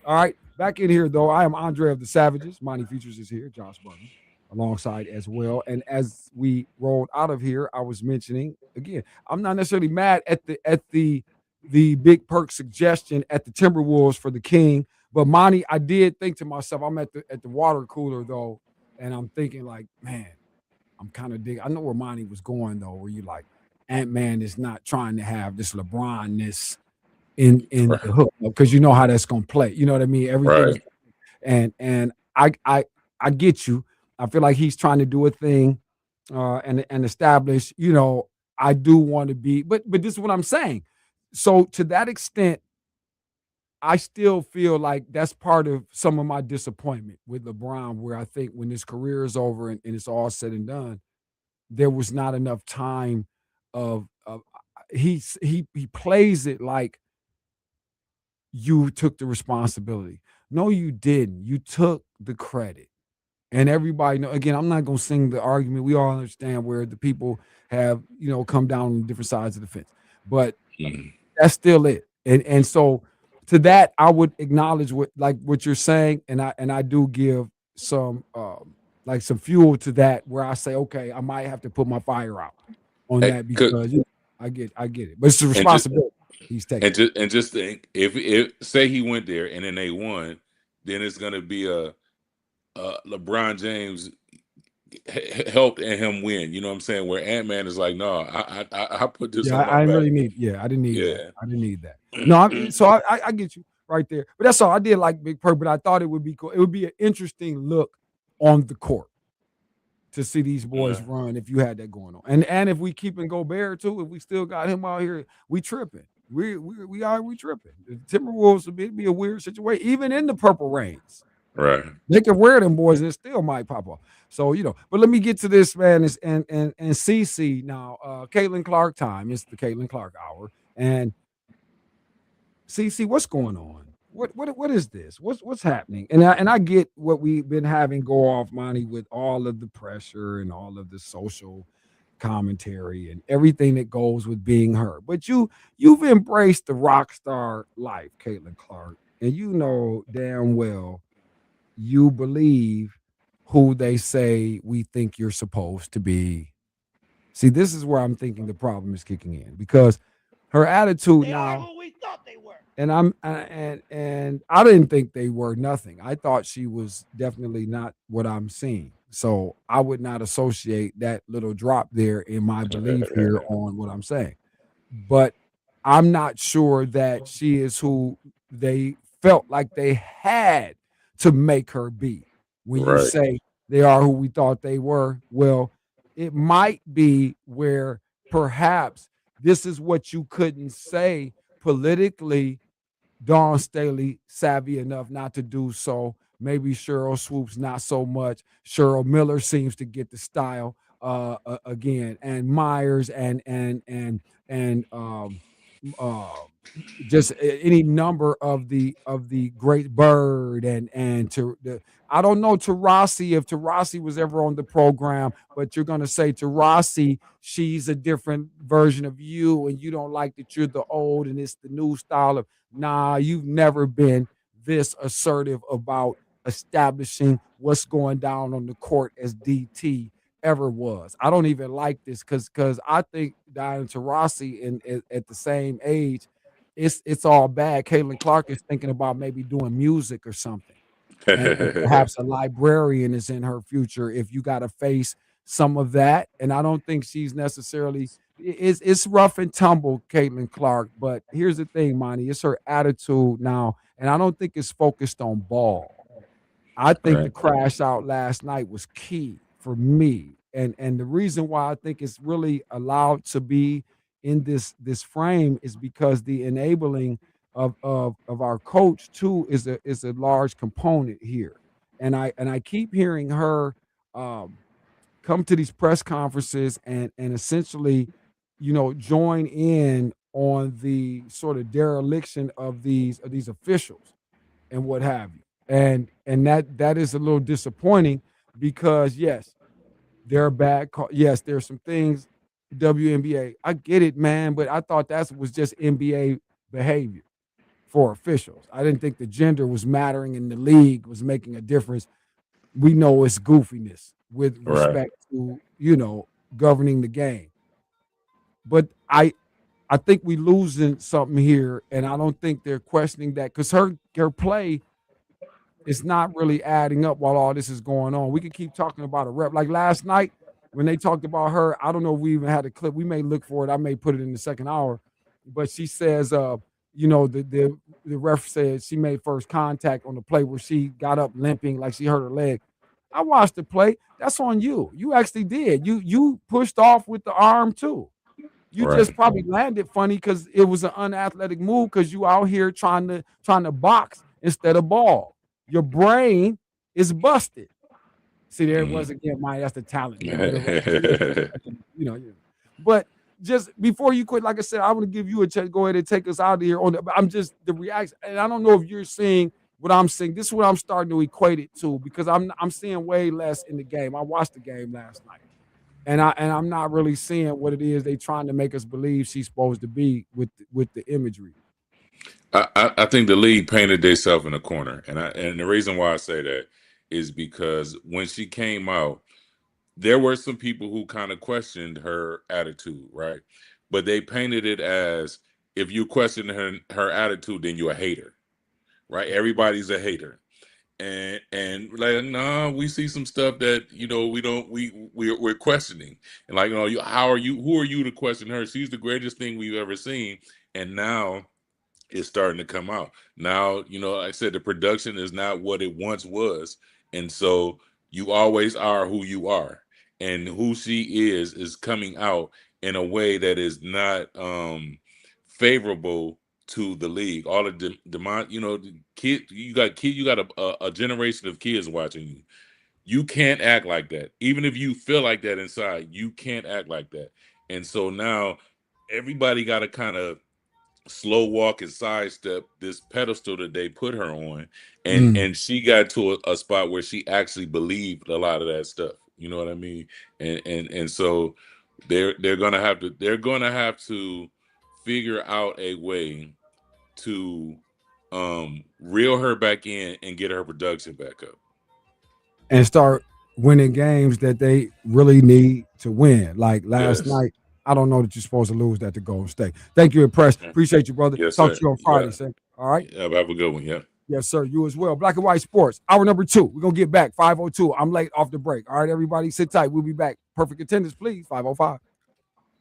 All right. Back in here, though, I am Andre of the Savages. Monty Features is here. Josh Burton alongside as well. And as we rolled out of here, I was mentioning, again, I'm not necessarily mad at the Big Perk suggestion at the Timberwolves for the King. But, Monty, I did think to myself, I'm at the water cooler, though, and I'm thinking like, man, I'm kind of digging. I know where Monty was going, though, where you like, Ant-Man is not trying to have this LeBron-ness in the hook because you know how that's gonna play. You know what I mean? Everything, right. And I get you. I feel like he's trying to do a thing and establish. You know, I do want to be, but this is what I'm saying. So to that extent, I still feel like that's part of some of my disappointment with LeBron, where I think when his career is over and it's all said and done, there was not enough time of he plays it like you took the responsibility. No, you didn't. You took the credit. And everybody know, again, I'm not going to sing the argument. We all understand where the people have, come down on different sides of the fence. But that's still it. And so to that, I would acknowledge what you're saying. And I do give some some fuel to that where I say, okay, I might have to put my fire out on that because I get it. But it's a responsibility. He's taking and just think if say he went there and then they won, then it's gonna be a LeBron James helped and him win. You know what I'm saying? Where Ant-Man is like, no, I put this on my I back. really need. Yeah, I didn't need that. I didn't need that. No, I get you right there. But that's all. I did like Big Perk, but I thought it would be cool. It would be an interesting look on the court to see these boys run if you had that going on. And if we keeping Gobert too, if we still got him out here, we tripping. We tripping. The Timberwolves would be a weird situation, even in the purple rains. Right. They can wear them boys and it still might pop off. So, but let me get to this, man. And CC now, Caitlin Clark time. It's the Caitlin Clark hour. And CC, what's going on? What is this? What's happening? And I get what we've been having go off, Monty, with all of the pressure and all of the social commentary and everything that goes with being her. But you've embraced the rock star life, Caitlin Clark, and you know damn well you believe who they say we think you're supposed to be. See, this is where I'm thinking the problem is kicking in because her attitude now. And I didn't think they were nothing. I thought she was definitely not what I'm seeing. So I would not associate that little drop there in my belief here on what I'm saying. But I'm not sure that she is who they felt like they had to make her be. When you say they are who we thought they were, well, it might be where perhaps this is what you couldn't say politically. Dawn Staley savvy enough not to do so. Maybe Cheryl Swoops not so much. Cheryl Miller seems to get the style again, and Myers and just any number of the Great Bird and to the, I don't know Tarasi if Tarasi was ever on the program, but you're gonna say Tarasi, she's a different version of you, and you don't like that you're the old and it's the new style of you've never been this assertive about establishing what's going down on the court as DT ever was. I don't even like this because I think Diana Taurasi at the same age, it's all bad. Caitlin Clark is thinking about maybe doing music or something. And perhaps a librarian is in her future if you got to face some of that. And I don't think she's necessarily it's rough and tumble, Caitlin Clark. But here's the thing, Monty, it's her attitude now. And I don't think it's focused on ball. I think the Right. crash out last night was key for me. And the reason why I think it's really allowed to be in this frame is because the enabling of our coach too is a large component here. And I keep hearing her come to these press conferences and essentially, join in on the sort of dereliction of these officials and what have you. And that is a little disappointing because yes, there are bad call. Yes, there's some things WNBA. I get it, man, but I thought that was just NBA behavior for officials. I didn't think the gender was mattering and the league was making a difference. We know it's goofiness with Right. respect to, governing the game. But I think we losing something here, and I don't think they're questioning that because her play is not really adding up while all this is going on. We could keep talking about a rep. Like last night when they talked about her, I don't know if we even had a clip. We may look for it. I may put it in the second hour. But she says, the ref said she made first contact on the play where she got up limping like she hurt her leg. I watched the play. That's on you. You actually did. You pushed off with the arm too. You Right. just probably landed funny because it was an unathletic move because you out here trying to box instead of ball. Your brain is busted. See, there it was again, Mike. That's the talent. But just before you quit, like I said, I want to give you a chance. Go ahead and take us out of here. But I'm just the reaction, and I don't know if you're seeing what I'm seeing. This is what I'm starting to equate it to because I'm seeing way less in the game. I watched the game last night, and I'm not really seeing what it is they trying to make us believe she's supposed to be with the imagery. I think the league painted themselves in a corner, and the reason why I say that is because when she came out, there were some people who kind of questioned her attitude, right? But they painted it as if you question her attitude, then you're a hater, right? Everybody's a hater, and like no, we see some stuff that we're questioning, and like who are you to question her? She's the greatest thing we've ever seen, and now it's starting to come out. Now, like I said, the production is not what it once was. And so you always are who you are. And who she is coming out in a way that is not favorable to the league. All of the kid, you got a generation of kids watching you. You can't act like that. Even if you feel like that inside, you can't act like that. And so now everybody got to kind of slow walk and sidestep this pedestal that they put her on, and she got to a spot where she actually believed a lot of that stuff. You know what I mean? And so they're gonna have to figure out a way to reel her back in and get her production back up And start winning games that they really need to win. Like last Yes. night, I don't know that you're supposed to lose that to Golden State. Thank you, Impress. Appreciate you, brother. Yes, Talk sir. to you on Friday, Yeah. sir. All right. Yeah, have a good one. Yeah. Yes, sir. You as well. Black and White Sports. Hour number 2. We're going to get back. 5:02. I'm late off the break. All right, everybody, sit tight. We'll be back. Perfect attendance, please. 5:05.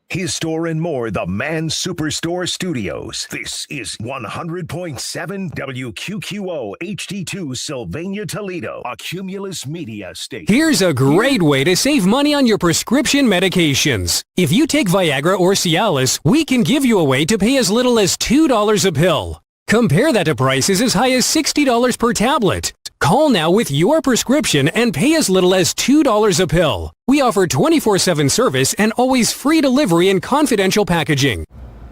His Store and More, the Man Superstore Studios. This is 100.7 WQQO HD2 Sylvania, Toledo, a Cumulus Media station. Here's a great way to save money on your prescription medications. If you take Viagra or Cialis, we can give you a way to pay as little as $2 a pill. Compare that to prices as high as $60 per tablet. Call now with your prescription and pay as little as $2 a pill. We offer 24/7 service and always free delivery and confidential packaging.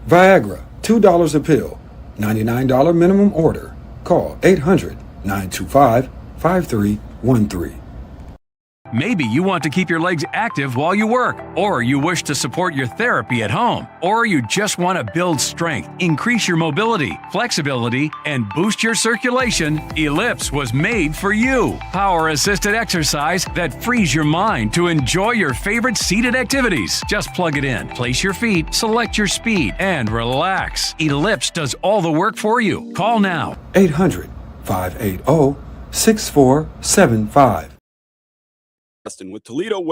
Viagra, $2 a pill. $99 minimum order. Call 800-925-5313. Maybe you want to keep your legs active while you work, or you wish to support your therapy at home, or you just want to build strength, increase your mobility, flexibility, and boost your circulation. Ellipse was made for you. Power-assisted exercise that frees your mind to enjoy your favorite seated activities. Just plug it in, place your feet, select your speed, and relax. Ellipse does all the work for you. Call now. 800-580-6475. With Toledo.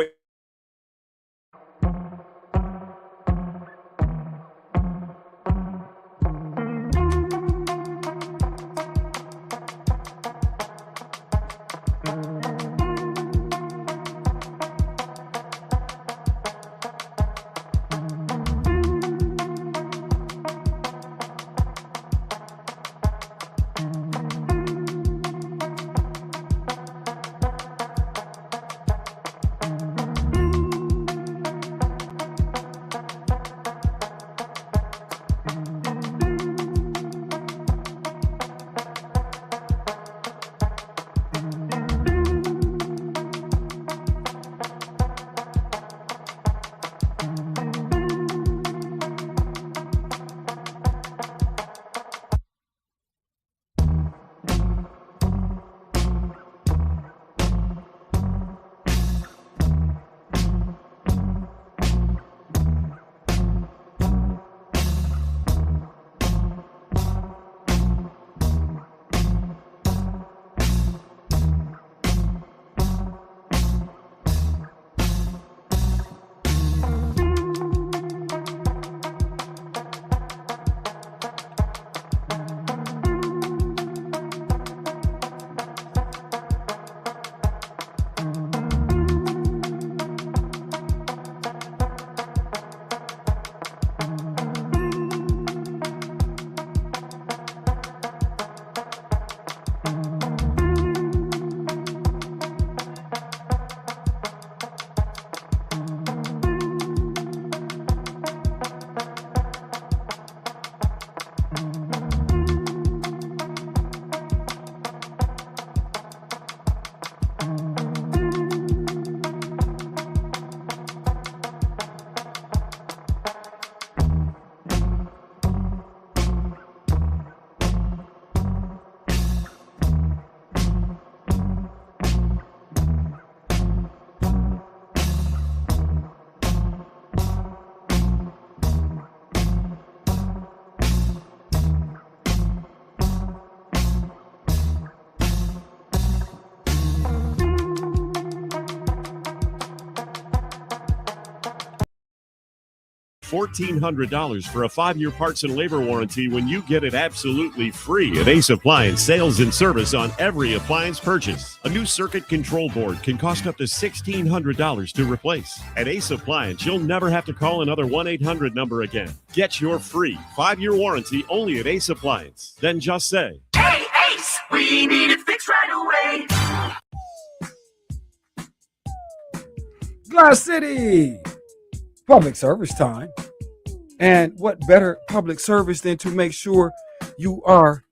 $1,400 for a 5-year parts and labor warranty when you get it absolutely free at Ace Appliance Sales and Service on every appliance purchase. A new circuit control board can cost up to $1,600 to replace. At Ace Appliance, you'll never have to call another 1-800 number again. Get your free 5-year warranty only at Ace Appliance. Then just say, "Hey, Ace, we need it fixed right away." Glass City, public service time. And what better public service than to make sure you are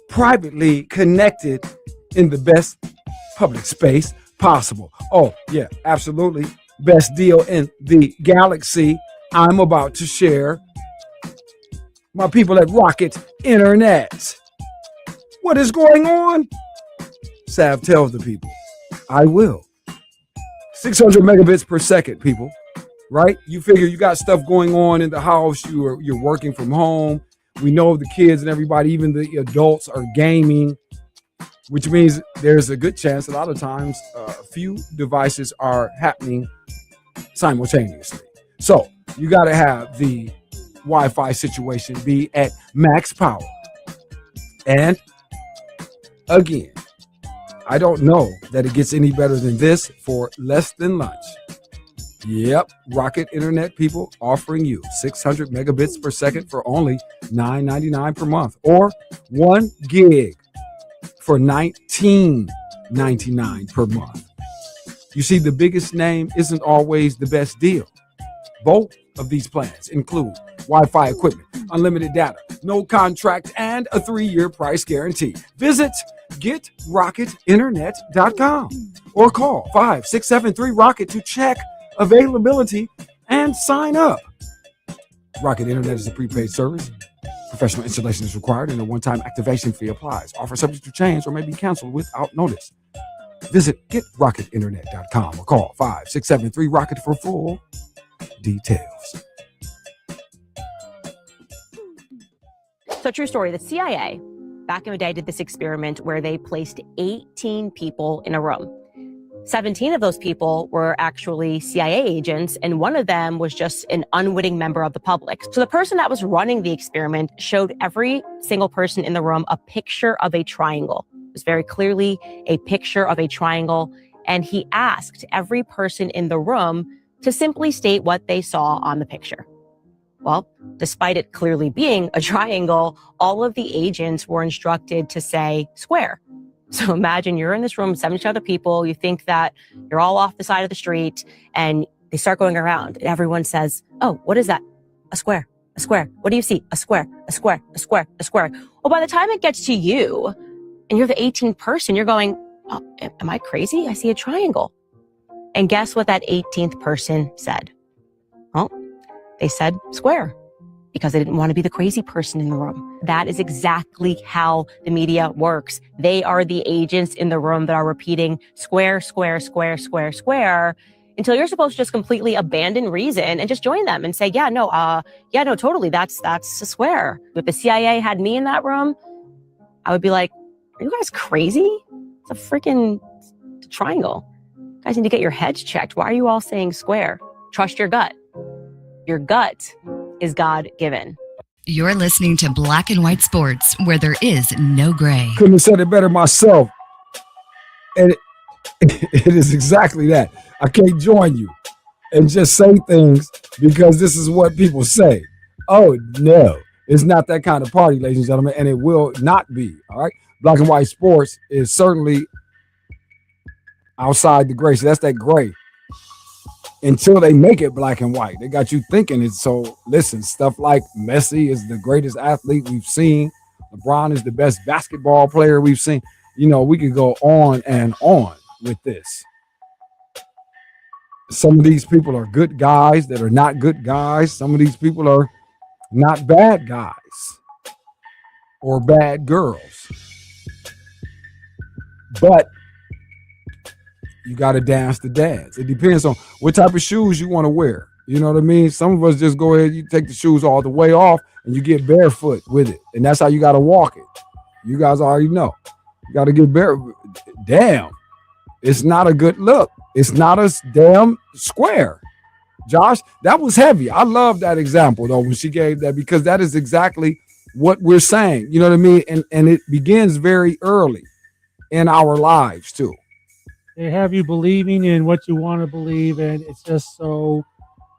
privately connected in the best public space possible. Oh, yeah, absolutely. Best deal in the galaxy. I'm about to share my people at Rocket Internet. What is going on? Sav tells the people. I will. 600 megabits per second, people, right? You figure you got stuff going on in the house. You're working from home. We know the kids and everybody, even the adults, are gaming, which means there's a good chance a lot of times a few devices are happening simultaneously. So you got to have the Wi-Fi situation be at max power. And again, I don't know that it gets any better than this for less than lunch. Yep, Rocket Internet people offering you 600 megabits per second for only $9.99 per month, or 1 gig for $19.99 per month. You see, the biggest name isn't always the best deal. Both of these plans include Wi-Fi equipment, unlimited data, no contract, and a 3-year price guarantee. Visit GetRocketInternet.com or call 5673-ROCKET to check availability and sign up. Rocket Internet is a prepaid service. Professional installation is required and a one-time activation fee applies. Offer subject to change or may be canceled without notice. Visit GetRocketInternet.com or call 5673-ROCKET for full details. So, true story, the CIA back in the day did this experiment where they placed 18 people in a room. 17 of those people were actually CIA agents, and one of them was just an unwitting member of the public. So the person that was running the experiment showed every single person in the room a picture of a triangle. It was very clearly a picture of a triangle, and he asked every person in the room to simply state what they saw on the picture. Well, despite it clearly being a triangle, all of the agents were instructed to say square. So imagine you're in this room with 70 other people. You think that you're all off the side of the street, and they start going around. And everyone says, "Oh, what is that? A square, a square. What do you see? A square, a square, a square, a square." Well, by the time it gets to you and you're the 18th person, you're going, "Oh, am I crazy? I see a triangle." And guess what that 18th person said? Well, they said square, because they didn't want to be the crazy person in the room. That is exactly how the media works. They are the agents in the room that are repeating square, square, square, square, square, until you're supposed to just completely abandon reason and just join them and say, yeah, no, totally, that's a square. If the CIA had me in that room, I would be like, are you guys crazy? It's a freaking triangle. You guys need to get your heads checked. Why are you all saying square? Trust your gut. Your gut is God-given. You're listening to Black and White Sports, where there is no gray. Couldn't have said it better myself. And it is exactly that. I can't join you and just say things because this is what people say. Oh, no. It's not that kind of party, ladies and gentlemen, and it will not be. All right? Black and White Sports is certainly outside the gray. So that's that gray. Until they make it black and white. They got you thinking it. So listen, stuff like Messi is the greatest athlete we've seen. LeBron is the best basketball player we've seen. You know, we could go on and on with this. Some of these people are good guys that are not good guys. Some of these people are not bad guys or bad girls. But you got to dance the dance. It depends on what type of shoes you want to wear. You know what I mean? Some of us just go ahead, you take the shoes all the way off and you get barefoot with it. And that's how you got to walk it. You guys already know. You got to get barefoot. Damn. It's not a good look. It's not a damn square. Josh, that was heavy. I love that example though when she gave that, because that is exactly what we're saying. You know what I mean? And it begins very early in our lives too. They have you believing in what you want to believe, and it's just so.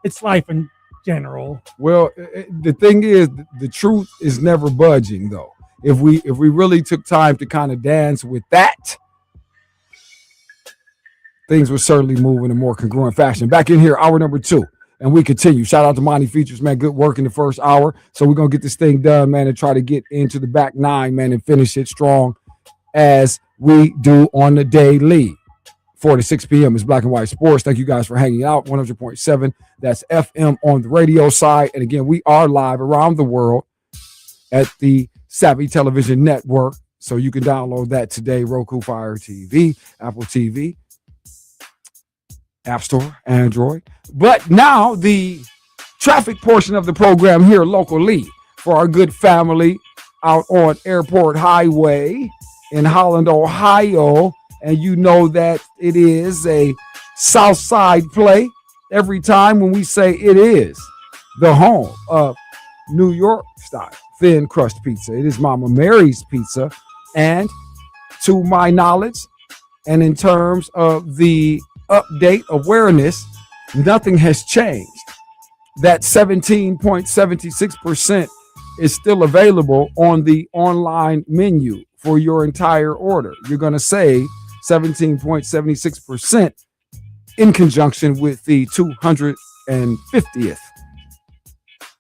It's life in general. Well, the thing is, the truth is never budging though. If we really took time to kind of dance with that, things would certainly move in a more congruent fashion. Back in here, hour number 2, and we continue. Shout out to Monty Features, man. Good work in the first hour. So we're going to get this thing done, man, and try to get into the back 9, man, and finish it strong as we do on the daily. 4 to 6 p.m. is Black and White Sports. Thank you guys for hanging out. 100.7, that's FM on the radio side. And again, we are live around the world at the Savvy Television Network. So you can download that today. Roku, Fire TV, Apple TV, App Store, Android. But now the traffic portion of the program here locally for our good family out on Airport Highway in Holland, Ohio. And you know that it is a South Side play every time when we say it is the home of New York style thin crust pizza. It is Mama Mary's Pizza. And to my knowledge, and in terms of the update awareness, nothing has changed. That 17.76% is still available on the online menu for your entire order. You're going to save 17.76% in conjunction with the 250th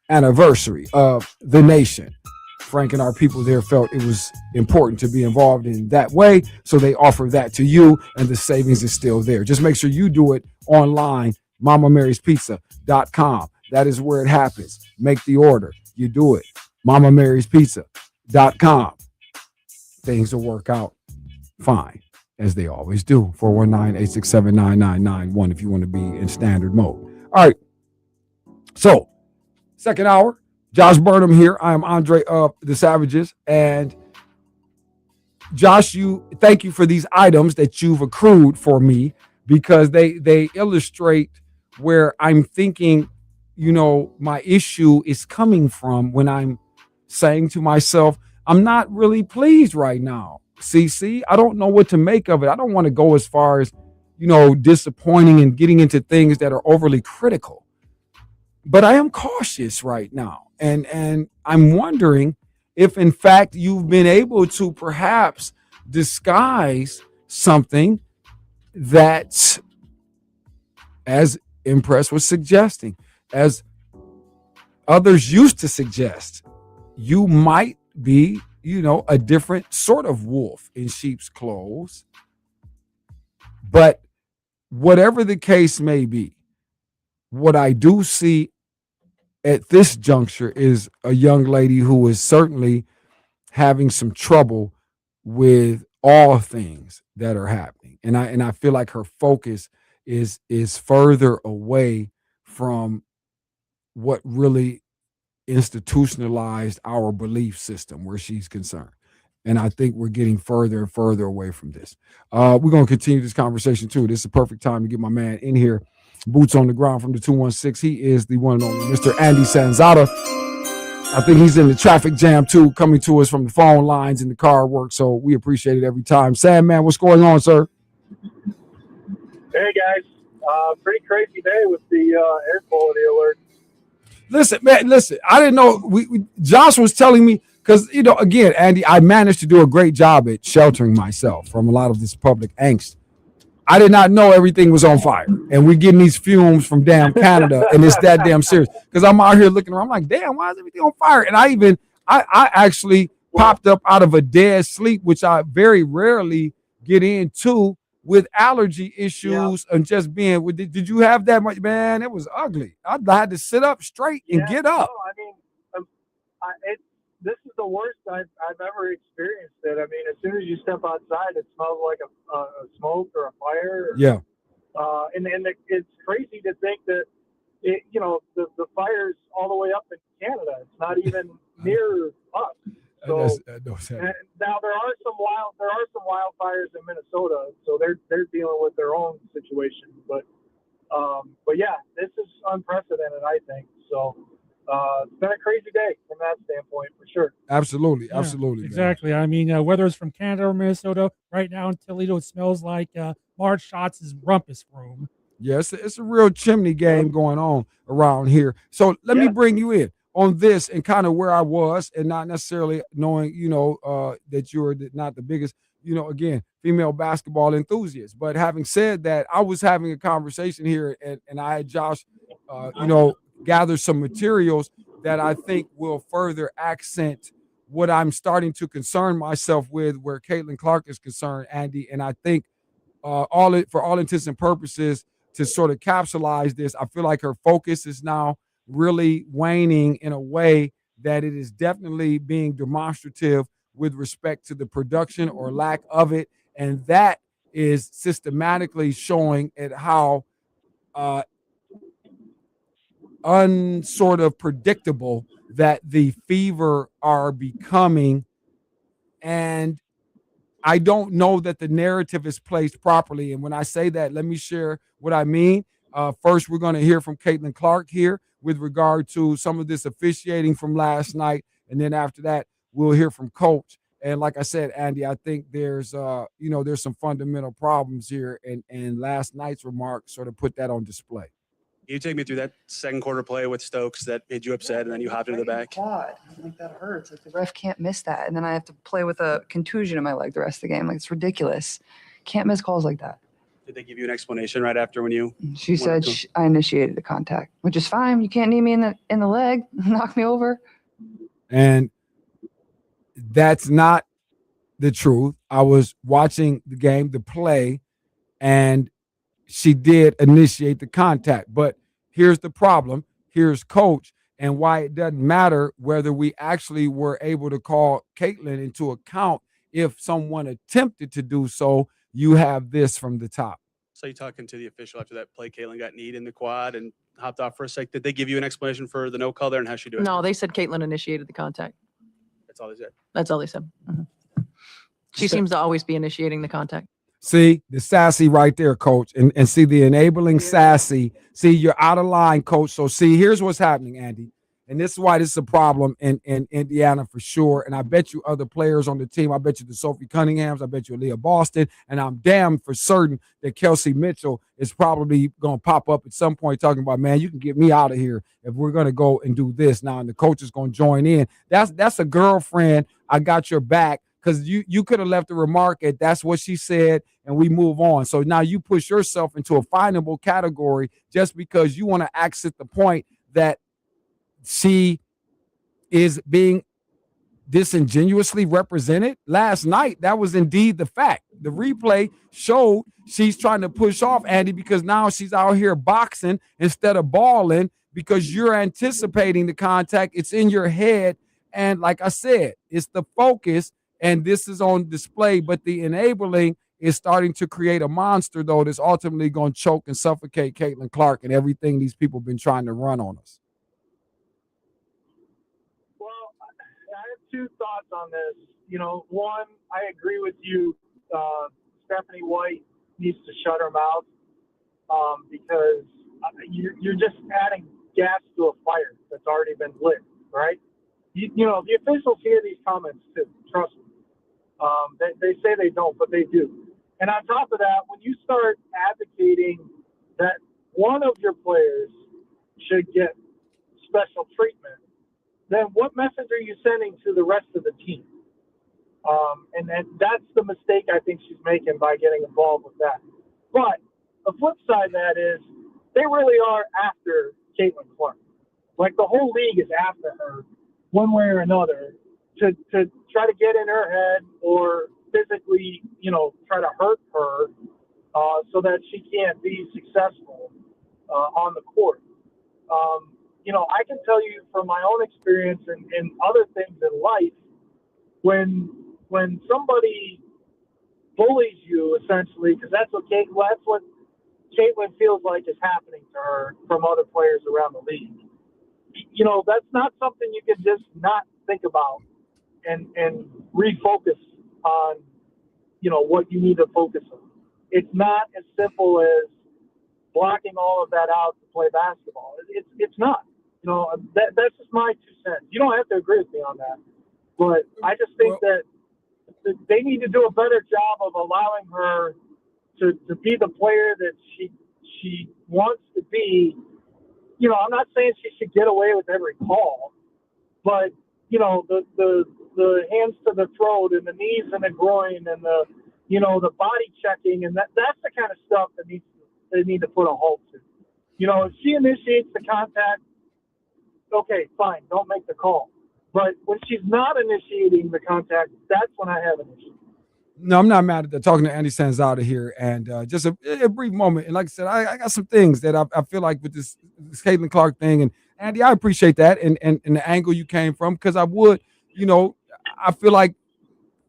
anniversary of the nation. Frank and our people there felt it was important to be involved in that way, so they offer that to you, and the savings is still there. Just make sure you do it online, MamaMarysPizza.com. That is where it happens. Make the order. You do it, MamaMarysPizza.com. Things will work out fine, as they always do. 419-867-9991 if you want to be in standard mode. All right. So, second hour, Josh Burnham here. I am Andre of the Savages. And Josh, thank you for these items that you've accrued for me, because they illustrate where I'm thinking, my issue is coming from when I'm saying to myself, I'm not really pleased right now. CC, I don't know what to make of it. I don't want to go as far as, disappointing and getting into things that are overly critical. But I am cautious right now. And I'm wondering if, in fact, you've been able to perhaps disguise something that, as Impress was suggesting, as others used to suggest, you might be a different sort of wolf in sheep's clothes. But whatever the case may be, what I do see at this juncture is a young lady who is certainly having some trouble with all things that are happening. And I feel like her focus is further away from what really institutionalized our belief system where she's concerned. And I think we're getting further and further away from this. We're going to continue this conversation too. This is a perfect time to get my man in here. Boots on the ground from the 216. He is the one and only Mr. Andy Sanzata. I think he's in the traffic jam too, coming to us from the phone lines in the car work. So we appreciate it every time. Sam, man, what's going on, sir? Hey guys, pretty crazy day with the air quality alert. Listen, man, I didn't know. Josh was telling me, because, again, Andy, I managed to do a great job at sheltering myself from a lot of this public angst. I did not know everything was on fire. And we're getting these fumes from damn Canada, and it's that damn serious. Because I'm out here looking around, I'm like, damn, why is everything on fire? And I actually popped up out of a dead sleep, which I very rarely get into, with allergy issues and just being. Did you have that much? Man, it was ugly. I had to sit up straight and get up. No, I mean, this is the worst I've ever experienced it. I mean, as soon as you step outside, it smells like a smoke or a fire. Yeah. And it's crazy to think that the fire's all the way up in Canada. It's not even near us. So and now there are some wildfires in Minnesota, so they're dealing with their own situation. But But yeah, this is unprecedented, I think. So it's been a crazy day from that standpoint, for sure. Absolutely, Yeah, absolutely, man. exactly. I mean, whether it's from Canada or Minnesota, right now in Toledo, it smells like Marge Scott's rumpus room. Yes, it's a real chimney game going on around here. So let me bring you in on this and kind of where I was, and not necessarily knowing, that you're not the biggest, again, female basketball enthusiast. But having said that, I was having a conversation here, and I had Josh, gather some materials that I think will further accent what I'm starting to concern myself with, where Caitlin Clark is concerned, Andy. And I think for all intents and purposes, to sort of capsulize this, I feel like her focus is now really waning in a way that it is definitely being demonstrative with respect to the production or lack of it. And that is systematically showing at how unsort of predictable that the Fever are becoming. And I don't know that the narrative is placed properly. And when I say that, let me share what I mean. First, we're going to hear from Caitlin Clark here with regard to some of this officiating from last night. And then after that, we'll hear from Coach. And like I said, Andy, I think there's some fundamental problems here. And last night's remarks sort of put that on display. Can you take me through that second quarter play with Stokes that made you upset, and then you hopped into the back? Quad. Like, that hurts. Like, the ref can't miss that. And then I have to play with a contusion in my leg the rest of the game. Like, it's ridiculous. Can't miss calls like that. Did they give you an explanation right after when you? She said I initiated the contact, which is fine. You can't knee me in the leg, knock me over. And that's not the truth. I was watching the game, the play, and she did initiate the contact. But here's the problem. Here's Coach, and why it doesn't matter whether we actually were able to call Caitlin into account. If someone attempted to do so, you have this from the top. So you talking to the official after that play, Caitlin got kneed in the quad and hopped off for a sec. Did they give you an explanation for the no call there and how she do it? No, they said Caitlin initiated the contact. That's all they said. That's all they said. She seems to always be initiating the contact. See, the sassy right there, Coach, and see the enabling sassy. See, you're out of line, Coach. So see, here's what's happening, Andy. And this is why this is a problem in Indiana for sure. And I bet you other players on the team, I bet you the Sophie Cunninghams, I bet you Leah Boston, and I'm damn for certain that Kelsey Mitchell is probably going to pop up at some point talking about, man, you can get me out of here if we're going to go and do this now. And the coach is going to join in. That's a girlfriend. I got your back. Because you could have left a remark at that's what she said, and we move on. So now you push yourself into a finable category just because you want to accent the point that she is being disingenuously represented. Last night, that was indeed the fact. The replay showed she's trying to push off Andy because now she's out here boxing instead of balling because you're anticipating the contact. It's in your head. And like I said, it's the focus. And this is on display, but the enabling is starting to create a monster, though, that's ultimately going to choke and suffocate Caitlin Clark and everything these people have been trying to run on us. Well, I have two thoughts on this. One, I agree with you. Stephanie White needs to shut her mouth because you're just adding gas to a fire that's already been lit, right? The officials hear these comments too. Trust me. They say they don't, but they do. And on top of that, when you start advocating that one of your players should get special treatment, then what message are you sending to the rest of the team? And that's the mistake I think she's making by getting involved with that. But the flip side of that is they really are after Caitlin Clark. Like, the whole league is after her one way or another to try to get in her head or physically, try to hurt her so that she can't be successful on the court. I can tell you from my own experience and other things in life, when somebody bullies you, essentially, because that's what Caitlin feels like is happening to her from other players around the league. That's not something you can just not think about and refocus on, what you need to focus on. It's not as simple as blocking all of that out to play basketball. It's not. You know, that's just my 2 cents. You don't have to agree with me on that, but I just think that they need to do a better job of allowing her to be the player that she wants to be. You know, I'm not saying she should get away with every call, but you know, the hands to the throat and the knees and the groin and the, you know, the body checking, and that's the kind of stuff that they need to put a halt to. You know, if she initiates the contact, okay, fine, don't make the call. But when she's not initiating the contact, that's when I have an issue. No, I'm not mad at that. Talking to Andy Sanzada here, and just a brief moment. And like I said, I got some things that I feel like with this Caitlin Clark thing. And Andy, I appreciate that and the angle you came from, because I would, you know, I feel like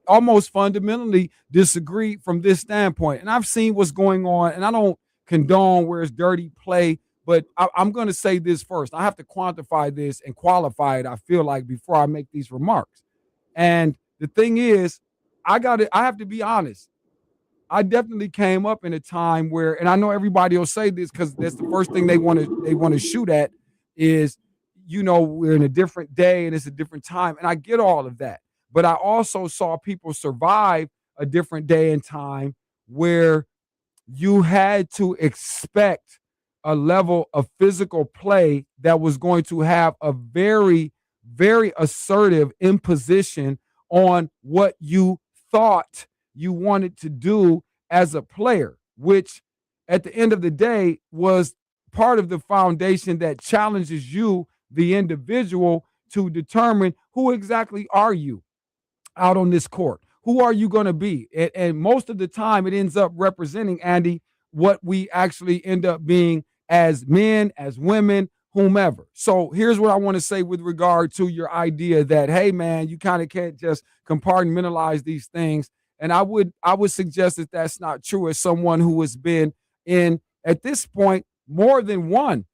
almost fundamentally disagree from this standpoint. And I've seen what's going on, and I don't condone where it's dirty play, but I'm going to say this first. I have to quantify this and qualify it, I feel like, before I make these remarks. And the thing is, I have to be honest. I definitely came up in a time where, and I know everybody will say this because that's the first thing they want to shoot at is, you know, we're in a different day and it's a different time. And I get all of that. But I also saw people survive a different day and time where you had to expect a level of physical play that was going to have a very, very assertive imposition on what you thought you wanted to do as a player, which at the end of the day was part of the foundation that challenges you, the individual, to determine who exactly are you out on this court. Who are you going to be? And most of the time it ends up representing, Andy, what we actually end up being as men, as women, whomever. So here's what I want to say with regard to your idea that, hey, man, you kind of can't just compartmentalize these things. And I would suggest that that's not true. As someone who has been in, at this point, more than one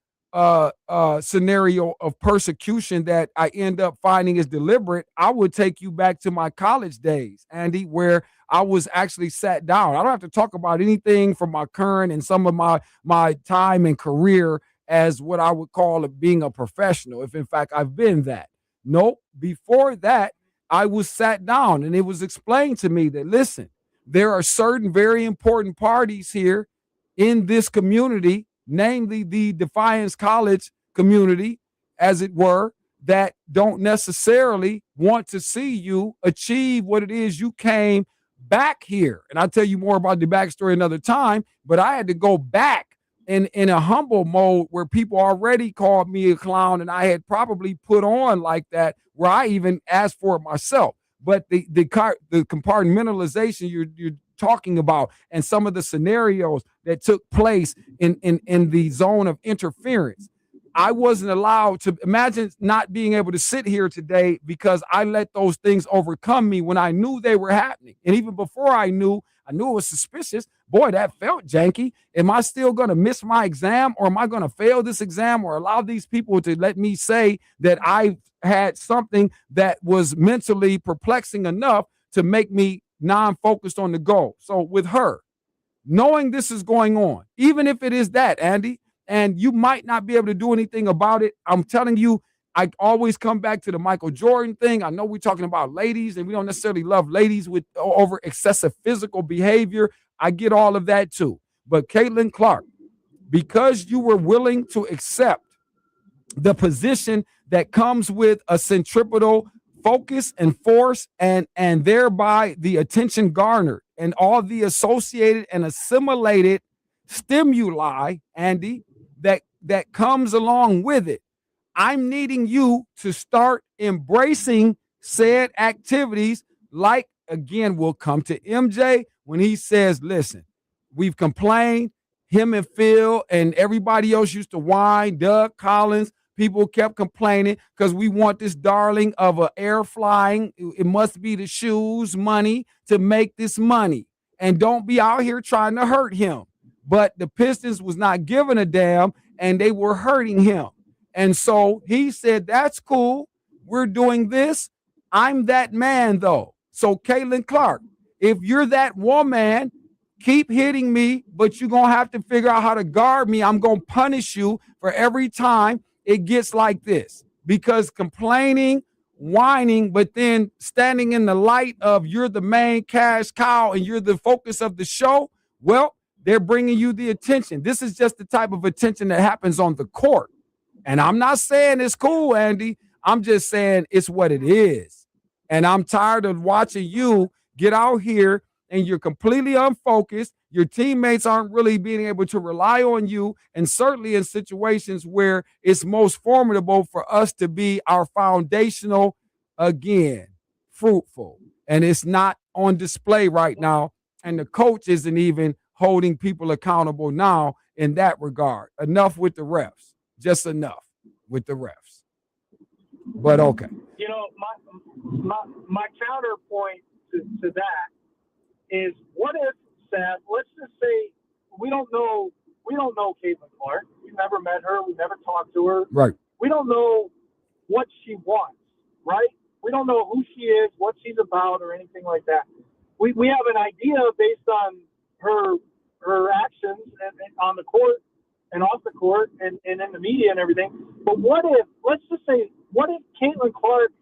scenario of persecution that I end up finding is deliberate, I would take you back to my college days, Andy, where I was actually sat down. I don't have to talk about anything from my current and some of my time and career as what I would call being a professional, if in fact I've been that. Nope. Before that, I was sat down and it was explained to me that, listen, there are certain very important parties here in this community, namely the Defiance College community, as it were, that don't necessarily want to see you achieve what it is you came back here. And I'll tell you more about the backstory another time, but I had to go back in a humble mode where people already called me a clown, and I had probably put on like that, where I even asked for it myself. But the compartmentalization you're talking about, and some of the scenarios that took place in the zone of interference, I wasn't allowed to imagine not being able to sit here today because I let those things overcome me when I knew they were happening. And even before I knew it was suspicious. Boy, that felt janky. Am I still going to miss my exam, or am I going to fail this exam, or allow these people to let me say that I had something that was mentally perplexing enough to make me non-focused on the goal? So with her, knowing this is going on, even if it is that, Andy, and you might not be able to do anything about it, I'm telling you, I always come back to the Michael Jordan thing. I know we're talking about ladies, and we don't necessarily love ladies with over excessive physical behavior. I get all of that too. But Caitlin Clark, because you were willing to accept the position that comes with a centripetal focus and force, and thereby the attention garnered and all the associated and assimilated stimuli, Andy, that comes along with it, I'm needing you to start embracing said activities. Like, again, we'll come to MJ when he says, listen, we've complained, him and Phil and everybody else used to whine, Doug Collins, people kept complaining because we want this darling of a air flying. It must be the shoes money to make this money. And don't be out here trying to hurt him. But the Pistons was not giving a damn, and they were hurting him. And so he said, that's cool. We're doing this. I'm that man, though. So Caitlin Clark, if you're that woman, keep hitting me, but you're going to have to figure out how to guard me. I'm going to punish you for every time it gets like this. Because complaining, whining, but then standing in the light of you're the main cash cow and you're the focus of the show, well, they're bringing you the attention. This is just the type of attention that happens on the court. And I'm not saying it's cool, Andy. I'm just saying it's what it is. And I'm tired of watching you get out here and you're completely unfocused. Your teammates aren't really being able to rely on you. And certainly in situations where it's most formidable for us to be our foundational, again, fruitful. And it's not on display right now. And the coach isn't even holding people accountable now in that regard. Enough with the refs. Just enough with the refs. But okay. You know, my counterpoint to that is, what if, Seth, let's just say we don't know Caitlin Clark. We've never met her. We've never talked to her. Right. We don't know what she wants, right? We don't know who she is, what she's about, or anything like that. We have an idea based on her actions and on the court and off the court and in the media and everything. But what if, let's just say, what if Caitlin Clark,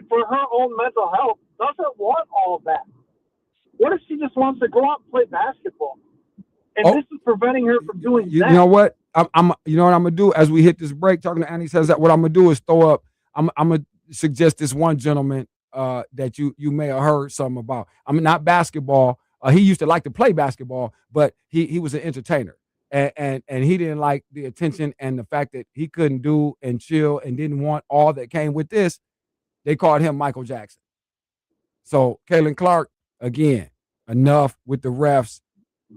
for her own mental health, doesn't want all of that? What if she just wants to go out and play basketball? And this is preventing her from doing that. You know what? You know what I'm gonna do as we hit this break? Talking to Andy says that what I'm gonna do is throw up. I'm gonna suggest this one gentleman that you may have heard something about. I mean, not basketball. He used to like to play basketball, but he was an entertainer, and he didn't like the attention and the fact that he couldn't do and chill and didn't want all that came with this. They called him Michael Jackson. So Caitlin Clark, again, enough with the refs.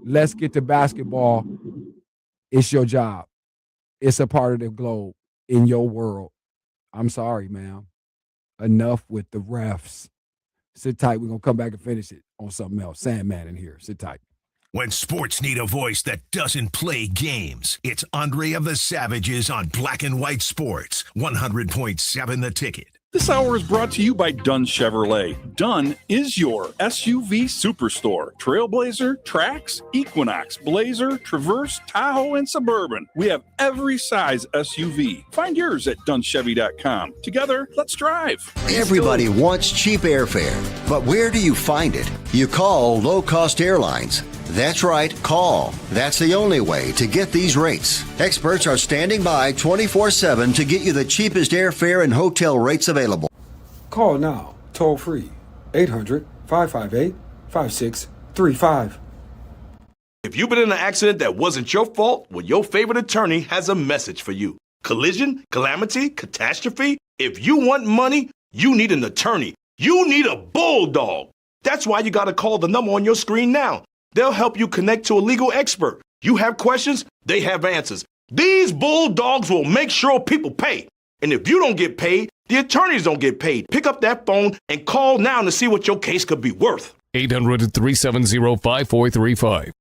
Let's get to basketball. It's your job. It's a part of the globe in your world. I'm sorry, ma'am. Enough with the refs. Sit tight. We're going to come back and finish it on something else. Sandman in here. Sit tight. When sports need a voice that doesn't play games, it's Andre of the Savages on Black and White Sports, 100.7 The Ticket. This hour is brought to you by Dunn Chevrolet. Dunn is your SUV superstore. Trailblazer, Trax, Equinox, Blazer, Traverse, Tahoe, and Suburban. We have every size SUV. Find yours at DunnChevy.com. Together, let's drive. Everybody wants cheap airfare, but where do you find it? You call low-cost airlines. That's right, call. That's the only way to get these rates. Experts are standing by 24/7 to get you the cheapest airfare and hotel rates available. Call now, toll free, 800-558-5635. If you've been in an accident that wasn't your fault, well, your favorite attorney has a message for you. Collision, calamity, catastrophe. If you want money, you need an attorney. You need a bulldog. That's why you got to call the number on your screen now. They'll help you connect to a legal expert. You have questions, they have answers. These bulldogs will make sure people pay. And if you don't get paid, the attorneys don't get paid. Pick up that phone and call now to see what your case could be worth. 800-370-5435.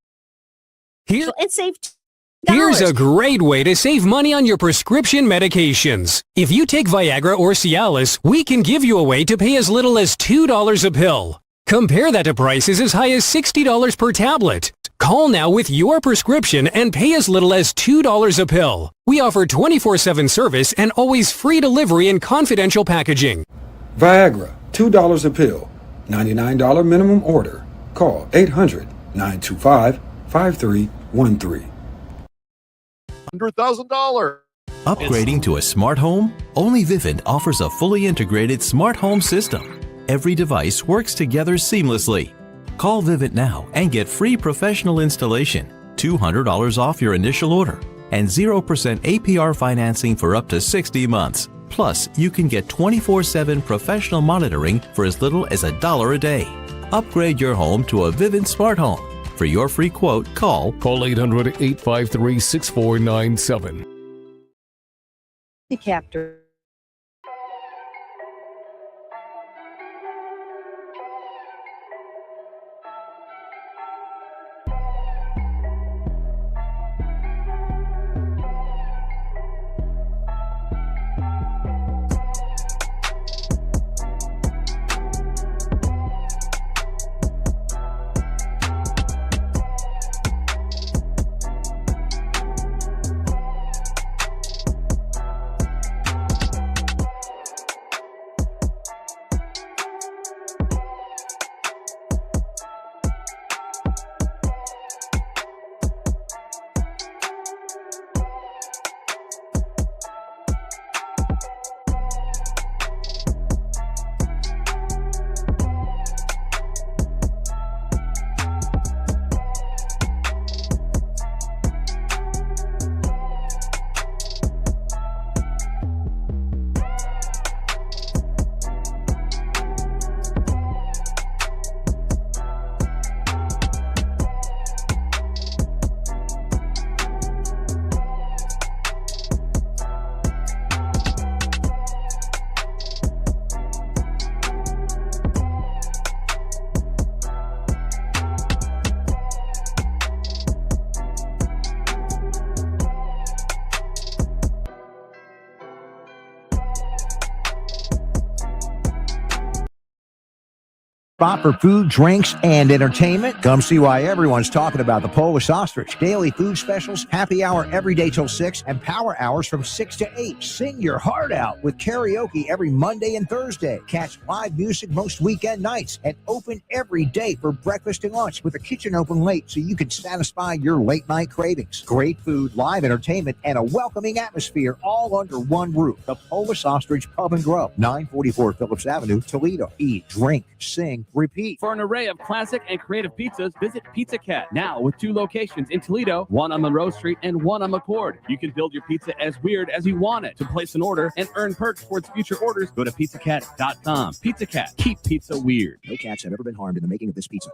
Here's a great way to save money on your prescription medications. If you take Viagra or Cialis, we can give you a way to pay as little as $2 a pill. Compare that to prices as high as $60 per tablet. Call now with your prescription and pay as little as $2 a pill. We offer 24/7 service and always free delivery and confidential packaging. Viagra, $2 a pill, $99 minimum order. Call 800-925-5313. $100,000. Upgrading to a smart home? Only Vivint offers a fully integrated smart home system. Every device works together seamlessly. Call Vivint now and get free professional installation, $200 off your initial order, and 0% APR financing for up to 60 months. Plus, you can get 24/7 professional monitoring for as little as $1 a day. Upgrade your home to a Vivint smart home. For your free quote, call 800-853-6497. The captor. spot for food, drinks, and entertainment. Come see why everyone's talking about the Polish Ostrich. Daily food specials, happy hour every day till 6, and power hours from 6 to 8. Sing your heart out with karaoke every Monday and Thursday. Catch live music most weekend nights and open every day for breakfast and lunch with the kitchen open late so you can satisfy your late night cravings. Great food, live entertainment, and a welcoming atmosphere all under one roof. The Polish Ostrich Pub and Grub, 944 Phillips Avenue, Toledo. Eat, drink, sing, repeat. For an array of classic and creative pizzas, visit Pizza Cat, now with 2 locations in Toledo, one on Monroe Street and one on McCord. You can build your pizza as weird as you want it. To place an order and earn perks towards future orders, go to pizzacat.com. Pizza Cat, keep pizza weird. No cats have ever been harmed in the making of this pizza.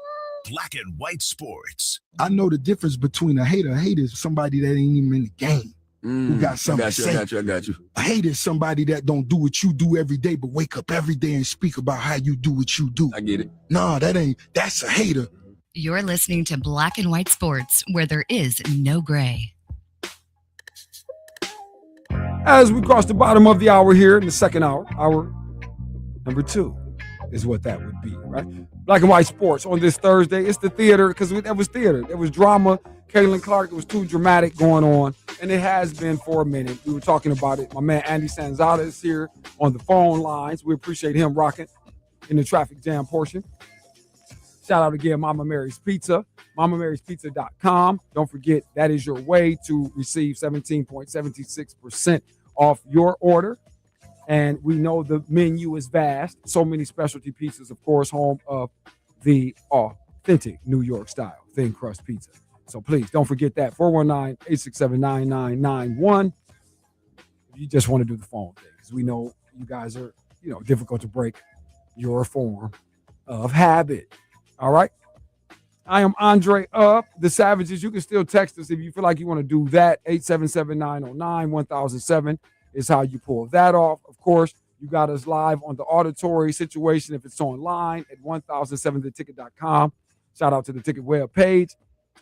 Black and White Sports. I know the difference between a hater. A hater is somebody that ain't even in the game. Who got something to say. I got you. A hater is somebody that don't do what you do every day, but wake up every day and speak about how you do what you do. I get it. Nah, that's a hater. You're listening to Black and White Sports, where there is no gray. As we cross the bottom of the hour here in the second hour number 2 is what that would be, right? Black and White Sports on this Thursday. It's the theater, because that was theater. There was drama. Caitlin Clark, it was too dramatic going on, and it has been for a minute. We were talking about it. My man Andy Sanzada is here on the phone lines. We appreciate him rocking in the traffic jam portion. Shout out again, Mama Mary's Pizza, MamaMary'sPizza.com. Don't forget, that is your way to receive 17.76% off your order. And we know the menu is vast. So many specialty pizzas, of course, home of the authentic New York style thin crust pizza. So please don't forget that. 419-867-9991. If you just want to do the phone thing, because we know you guys are, difficult to break your form of habit. All right. I am Andre of the Savages. You can still text us if you feel like you want to do that. 877-909-1007 is how you pull that off. Of course, you got us live on the auditory situation if it's online at 1007theticket.com. Shout out to the Ticket web page.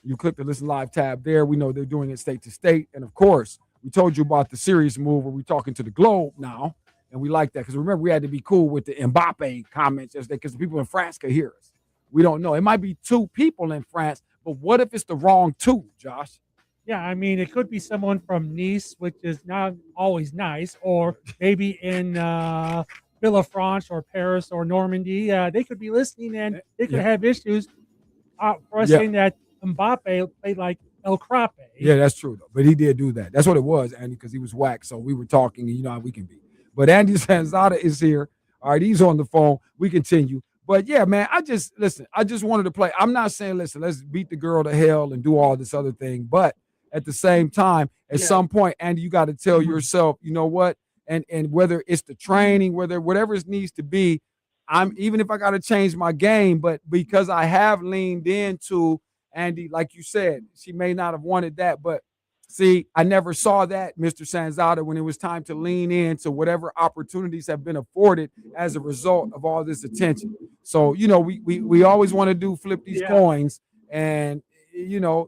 You click the Listen Live tab there. We know they're doing it state to state. And, of course, we told you about the serious move where we're talking to the globe now. And we like that because, remember, we had to be cool with the Mbappe comments because the people in France could hear us. We don't know. It might be 2 people in France, but what if it's the wrong 2, Josh? Yeah, I mean, it could be someone from Nice, which is not always nice, or maybe in Villefranche or Paris or Normandy. They could be listening, and they could have issues for us saying that Mbappe played like El Crape. Yeah, that's true, though. But he did do that. That's what it was, Andy, because he was whacked. So we were talking, and you know how we can be. But Andy Sanzada is here. All right, he's on the phone. We continue. But, yeah, man, I just wanted to play. I'm not saying, listen, let's beat the girl to hell and do all this other thing. But at the same time, at some point, Andy, you got to tell yourself, you know what? And whether it's the training, whatever it needs to be, even if I got to change my game, but because I have leaned into Andy, like you said, she may not have wanted that, but see, I never saw that, Mr. Sanzada, when it was time to lean into whatever opportunities have been afforded as a result of all this attention. So, we always want to do flip these coins, and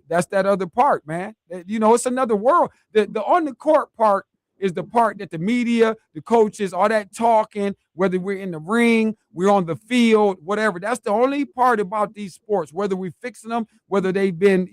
that's that other part, man. It's another world. The on the court part is the part that the media, the coaches, all that talking, whether we're in the ring, we're on the field, whatever. That's the only part about these sports, whether we're fixing them, whether they've been,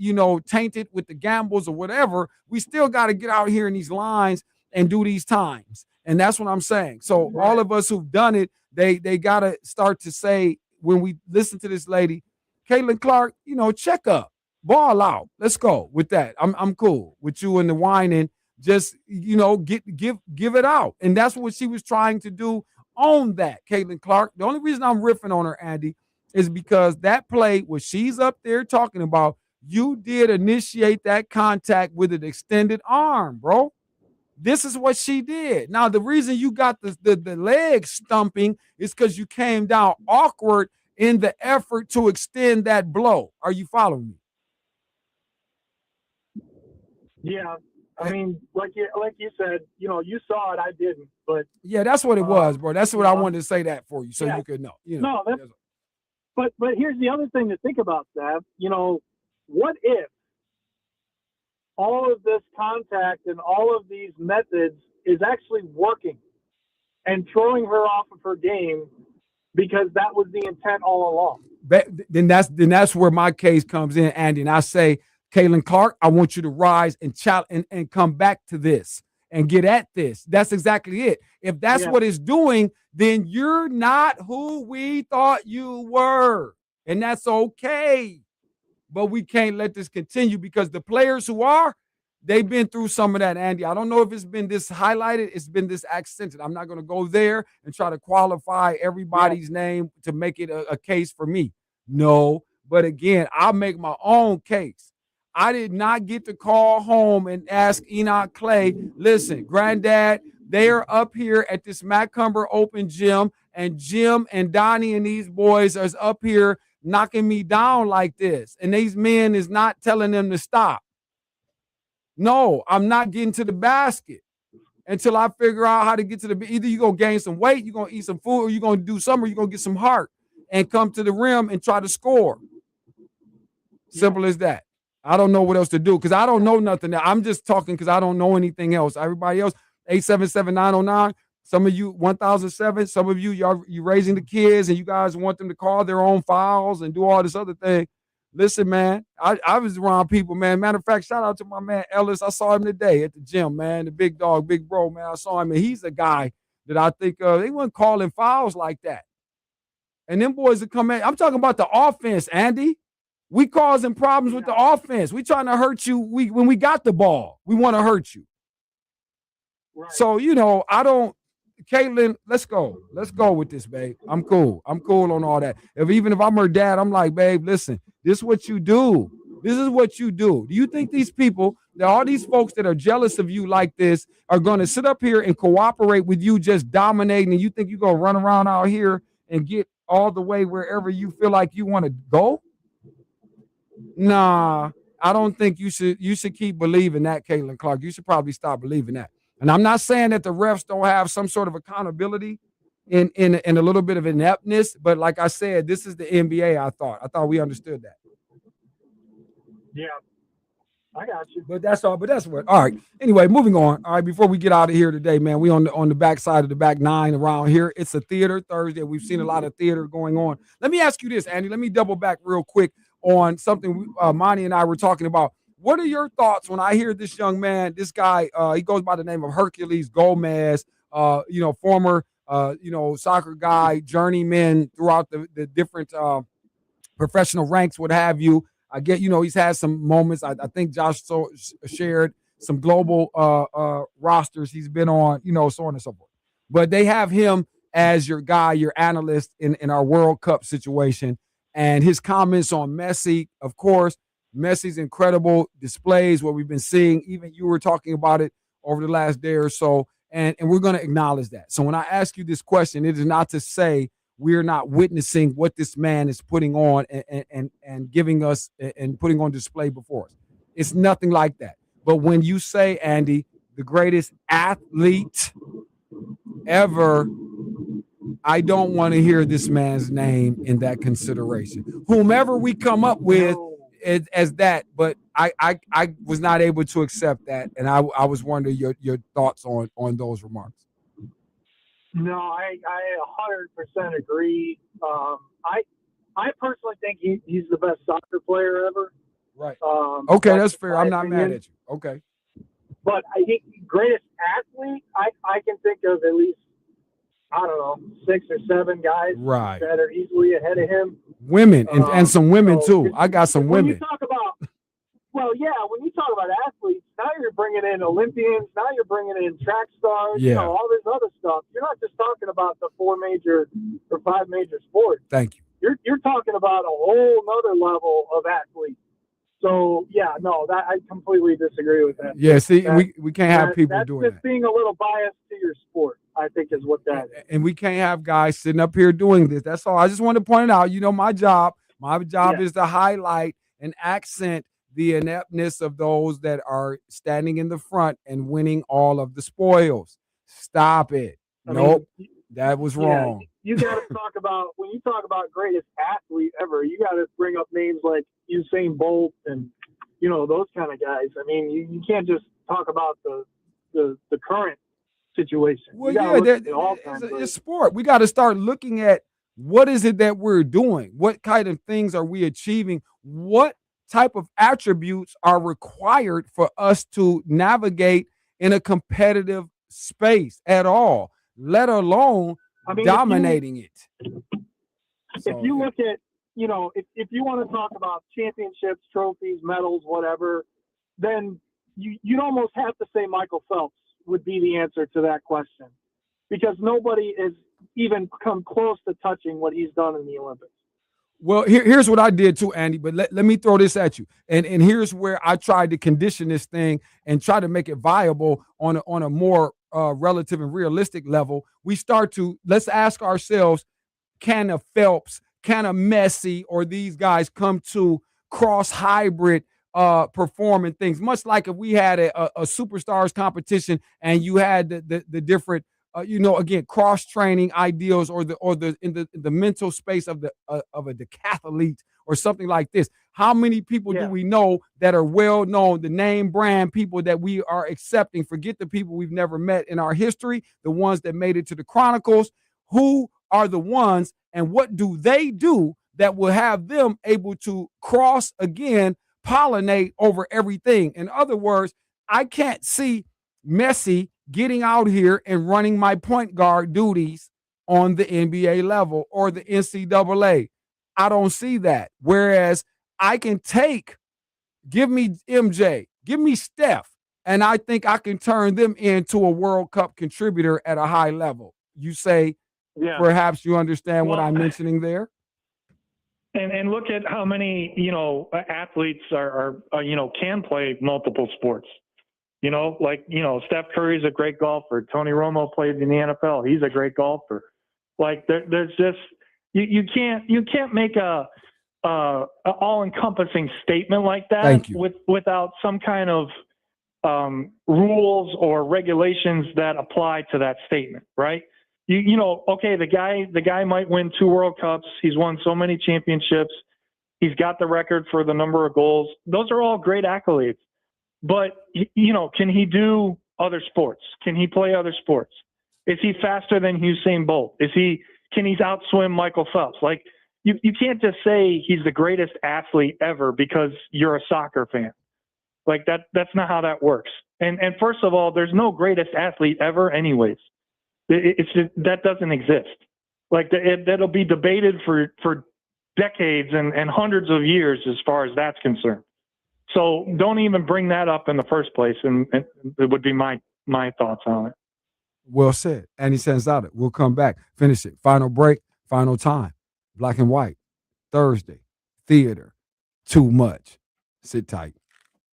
tainted with the gambles or whatever, we still got to get out here in these lines and do these times. And that's what I'm saying. So all of us who've done it, they got to start to say, when we listen to this lady, Caitlin Clark, check up, ball out. Let's go with that. I'm cool with you and the whining. Just, give it out. And that's what she was trying to do on that, Caitlin Clark. The only reason I'm riffing on her, Andy, is because that play where she's up there talking about, you did initiate that contact with an extended arm, bro. This is what she did. Now, the reason you got the leg stumping is because you came down awkward in the effort to extend that blow. Are you following me? Yeah. I mean, like you said, you saw it, I didn't, but yeah, that's what it was, bro. That's what I wanted to say that for you, so you could know. No, but here's the other thing to think about, Sav. What if all of this contact and all of these methods is actually working and throwing her off of her game, because that was the intent all along. Then that's where my case comes in, Andy. And I say, Caitlin Clark, I want you to rise and come back to this and get at this. That's exactly it. If that's what it's doing, then you're not who we thought you were. And that's okay. But we can't let this continue because the players who are, they've been through some of that, Andy. I don't know if it's been this highlighted. It's been this accented. I'm not going to go there and try to qualify everybody's name to make it a case for me. No. But again, I'll make my own case. I did not get to call home and ask Enoch Clay, listen, Granddad, they are up here at this Macumber Open Gym, and Jim and Donnie and these boys are up here knocking me down like this. And these men is not telling them to stop. No, I'm not getting to the basket until I figure out how to get to the, either you're going to gain some weight, you're going to eat some food, or you're going to do something, or you're going to get some heart and come to the rim and try to score. Simple as that. I don't know what else to do because I don't know nothing. I'm just talking because I don't know anything else. Everybody else, 877-909. Some of you, 1007. Some of you, you're raising the kids and you guys want them to call their own files and do all this other thing. Listen, man, I was around people, man. Matter of fact, shout out to my man Ellis. I saw him today at the gym, man. The big dog, big bro, man. I saw him, and he's a guy that I think they weren't calling fouls like that. And them boys that come in, I'm talking about the offense, Andy. We causing problems with the offense. We trying to hurt you. When we got the ball, we want to hurt you. Right. So, Caitlin, let's go. Let's go with this, babe. I'm cool. I'm cool on all that. Even if I'm her dad, I'm like, babe, listen, this is what you do. This is what you do. Do you think these people, all these folks that are jealous of you like this are going to sit up here and cooperate with you just dominating, and you think you're going to run around out here and get all the way wherever you feel like you want to go? Nah, I don't think you should keep believing that, Caitlin Clark. You should probably stop believing that. And I'm not saying that the refs don't have some sort of accountability in a little bit of ineptness, but like I said, this is the NBA. I thought we understood that. Yeah, I got you. But that's all. But that's what. All right. Anyway, moving on. All right. Before we get out of here today, man, we on the back side of the back nine around here. It's a theater Thursday. We've seen a lot of theater going on. Let me ask you this, Andy. Let me double back real quick on something Monty and I were talking about. What are your thoughts when I hear this young man, this guy, he goes by the name of Hercules Gomez, former, soccer guy, journeyman throughout the different professional ranks, what have you. I get, he's had some moments. I think Josh shared some global rosters he's been on, so on and so forth. But they have him as your guy, your analyst in our World Cup situation. And his comments on Messi, of course, Messi's incredible displays, what we've been seeing. Even you were talking about it over the last day or so, and we're going to acknowledge that. So when I ask you this question, it is not to say we're not witnessing what this man is putting on and giving us and putting on display before us. It's nothing like that. But when you say, Andy, the greatest athlete ever, I don't want to hear this man's name in that consideration. Whomever we come up with as that, but I was not able to accept that, and I was wondering your thoughts on those remarks. No, I 100% agree. I personally think he's the best soccer player ever. Right. Okay, that's fair. I'm not mad at you. Okay. But I think greatest athlete, I can think of at least, I don't know, 6 or 7 guys that are easily ahead of him. Women and some women too. I got some women. When you talk about athletes, now you're bringing in Olympians, now you're bringing in track stars, all this other stuff. You're not just talking about the 4 major or 5 major sports. Thank you. You're talking about a whole nother level of athletes. So I completely disagree with that. Yeah, see, we can't have people doing that. That's just being a little biased to your sport, I think, is what that is. And we can't have guys sitting up here doing this. That's all. I just want to point it out. My job is to highlight and accent the ineptness of those that are standing in the front and winning all of the spoils. Stop it. That was wrong. You got to talk about, when you talk about greatest athlete ever, you got to bring up names like Usain Bolt and, those kind of guys. I mean, you can't just talk about the current situation. Well, it's sport. We got to start looking at What is it that we're doing? What kind of things are we achieving? What type of attributes are required for us to navigate in a competitive space at all, let alone dominating it? If you look at, if you want to talk about championships, trophies, medals, whatever, then you'd almost have to say Michael Phelps would be the answer to that question, because nobody has even come close to touching what he's done in the Olympics. Well, here's what I did too, Andy, but let me throw this at you. And here's where I tried to condition this thing and try to make it viable on a more relative and realistic level. We start to, let's ask ourselves, can a Phelps, can a Messi, or these guys come to cross hybrid performing things, much like if we had a superstars competition and you had the different again, cross training ideals, or in the mental space of a decathlete or something like this. How many people do we know that are well known, the name brand people that we are accepting? Forget the people we've never met in our history, the ones that made it to the Chronicles. Who are the ones, and what do they do that will have them able to cross again, pollinate over everything? In other words, I can't see Messi getting out here and running my point guard duties on the NBA level or the NCAA. I don't see that. Whereas I can give me MJ, give me Steph, and I think I can turn them into a World Cup contributor at a high level. You say, perhaps you understand what I'm mentioning there? And look at how many, athletes are can play multiple sports. Steph Curry's a great golfer. Tony Romo played in the NFL. He's a great golfer. Like there's just you can't make a all-encompassing statement like that without some kind of rules or regulations that apply to that statement, right? Okay, the guy might win 2 World Cups. He's won so many championships. He's got the record for the number of goals. Those are all great accolades. But, can he do other sports? Can he play other sports? Is he faster than Usain Bolt? Can he outswim Michael Phelps? Like, you can't just say he's the greatest athlete ever because you're a soccer fan. Like, that's not how that works. And first of all, there's no greatest athlete ever anyways. It's just, that doesn't exist. Like, that'll be debated for decades and hundreds of years as far as that's concerned. So don't even bring that up in the first place, and it would be my thoughts on it. Well said. Andy Sanzada. We'll come back. Finish it. Final break. Final time. Black and White. Thursday. Theater. Too much. Sit tight.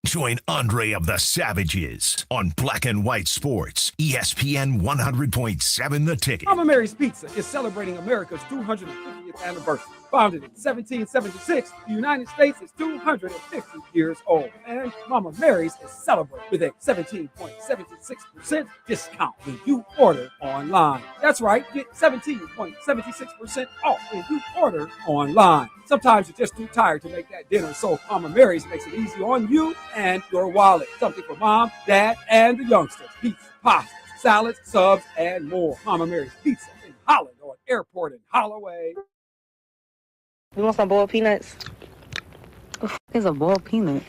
Join Andre of the Savages on Black and White Sports, ESPN 100.7 The Ticket. Mama Mary's Pizza is celebrating America's 250th anniversary. Founded in 1776, the United States is 250 years old. And Mama Mary's is celebrating with a 17.76% discount when you order online. That's right, get 17.76% off when you order online. Sometimes you're just too tired to make that dinner, so Mama Mary's makes it easy on you and your wallet. Something for mom, dad, and the youngsters. Pizza, pasta, salads, subs, and more. Mama Mary's Pizza in Holland or Airport in Holloway. You want some boiled peanuts? What is a boiled peanut?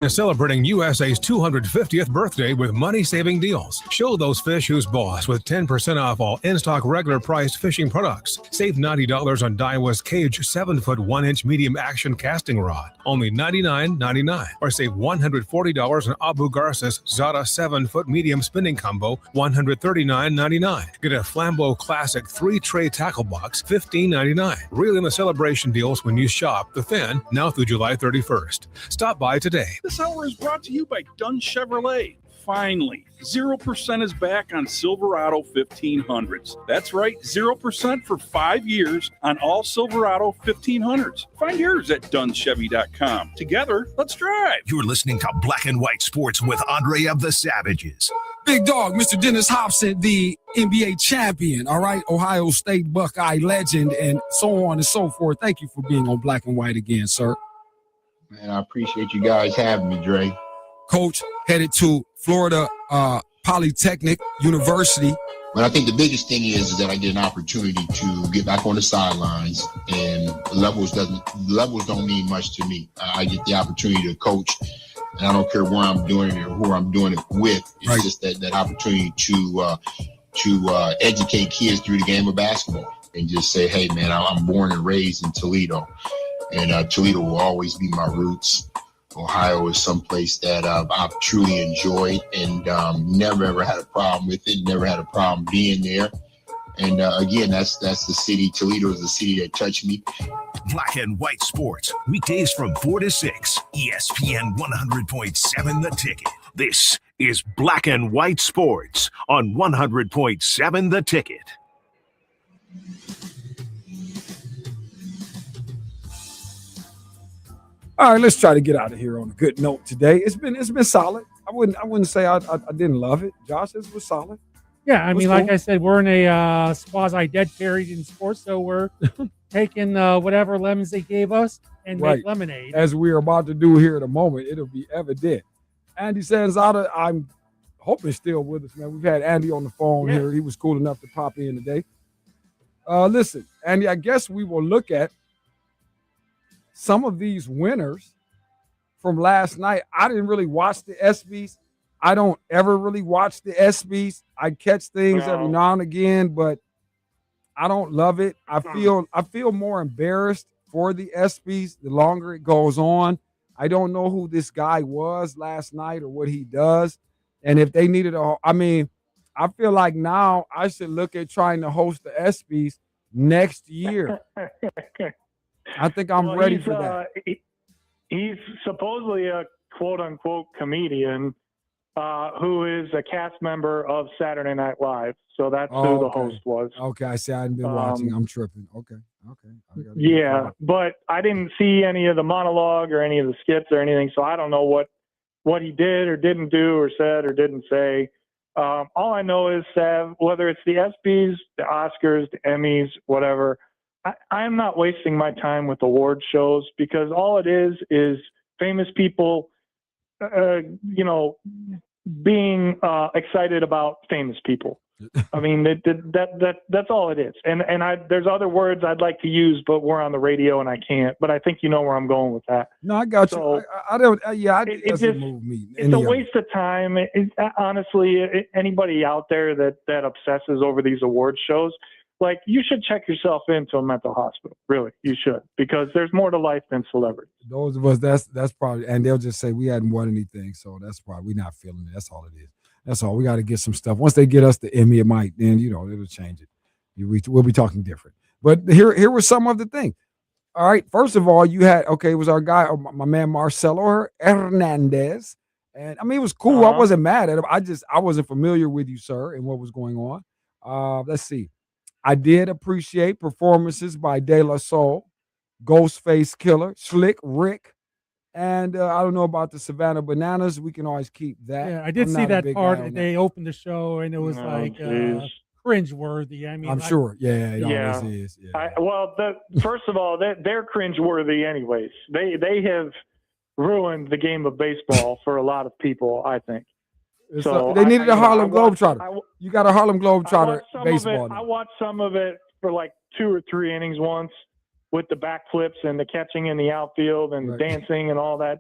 is celebrating USA's 250th birthday with money-saving deals. Show those fish who's boss with 10% off all in-stock regular priced fishing products. Save $90 on Daiwa's Cage 7-foot 1-inch medium action casting rod, only $99.99. Or save $140 on Abu Garcia's Zara 7-foot medium spinning combo, $139.99. Get a Flambeau Classic 3-tray tackle box, $15.99. Reel in the celebration deals when you shop The Fin, now through July 31st. Stop by today. This hour is brought to you by Dunn Chevrolet. Finally, 0% is back on Silverado 1500s. That's right, 0% for 5 years on all Silverado 1500s. Find yours at DunnChevy.com. Together, let's drive. You're listening to Black and White Sports with Andre of the Savages. Big dog, Mr. Dennis Hobson, the NBA champion, all right? Ohio State Buckeye legend, and so on and so forth. Thank you for being on Black and White again, sir. Man, I appreciate you guys having me, Dre. Coach headed to Florida Polytechnic University. But I think the biggest thing is that I get an opportunity to get back on the sidelines, and levels don't mean much to me. I get the opportunity to coach, and I don't care where I'm doing it or who I'm doing it with. It's just that opportunity to educate kids through the game of basketball and just say, hey, man, I'm born and raised in Toledo, and Toledo will always be my roots. Ohio is someplace that I've truly enjoyed and never ever had a problem with it, never had a problem being there. And again, that's the city. Toledo is the city that touched me. Black and White Sports, weekdays from 4 to 6, ESPN 100.7 The Ticket. This is Black and White Sports on 100.7 The Ticket. All right, let's try to get out of here on a good note today. It's been solid. I wouldn't say I didn't love it. Josh, this was solid. Yeah, I mean, like I said, we're in a quasi-dead period in sports, so we're taking whatever lemons they gave us and make lemonade. As we're about to do here in a moment, it'll be evident. Andy Sanzada, I'm hoping still with us, man. We've had Andy on the phone here. He was cool enough to pop in today. Listen, Andy, I guess we will look at some of these winners from last night. I didn't really watch the ESPYs. I don't ever really watch the ESPYs. I catch things every now and again, but I don't love it. I feel more embarrassed for the ESPYs the longer it goes on. I don't know who this guy was last night or what he does. And if they needed I feel like now I should look at trying to host the ESPYs next year. I think I'm ready for that. He's supposedly a quote-unquote comedian who is a cast member of Saturday Night Live. So that's who the host was. Okay, I see. I hadn't been watching. I'm tripping. Okay. Yeah, but I didn't see any of the monologue or any of the skits or anything, so I don't know what he did or didn't do or said or didn't say. All I know is, Sav, whether it's the ESPYs, the Oscars, the Emmys, whatever, I am not wasting my time with award shows because all it is famous people, being excited about famous people. I mean, that's all it is. And there's other words I'd like to use, but we're on the radio and I can't. But I think you know where I'm going with that. No, I got you. I don't. It doesn't move me. It's a waste of time. Honestly, anybody out there that obsesses over these award shows, like, you should check yourself into a mental hospital. Really, you should, because there's more to life than celebrity. Those of us, that's probably, and they'll just say we hadn't won anything, so that's probably we're not feeling it. That's all it is. That's all. We got to get some stuff. Once they get us the Emmy, it might, then it'll change it. We'll be talking different. But here was some of the thing. All right, first of all, you had it was our guy, my man Marcelo Hernandez, and I mean it was cool. I wasn't mad at him. I wasn't familiar with you, sir, and what was going on. Let's see. I did appreciate performances by De La Soul, Ghostface Killer, Slick Rick, and I don't know about the Savannah Bananas. We can always keep that. Yeah, I did see that part. They opened the show, and it was cringeworthy. I mean, I'm sure. Yeah, it always is. Yeah. First of all, they're cringeworthy anyways. They have ruined the game of baseball for a lot of people, I think. So they needed a Harlem Globetrotter. You got a Harlem Globetrotter baseball. I watched some of it for like 2 or 3 innings once with the backflips and the catching in the outfield and the dancing and all that.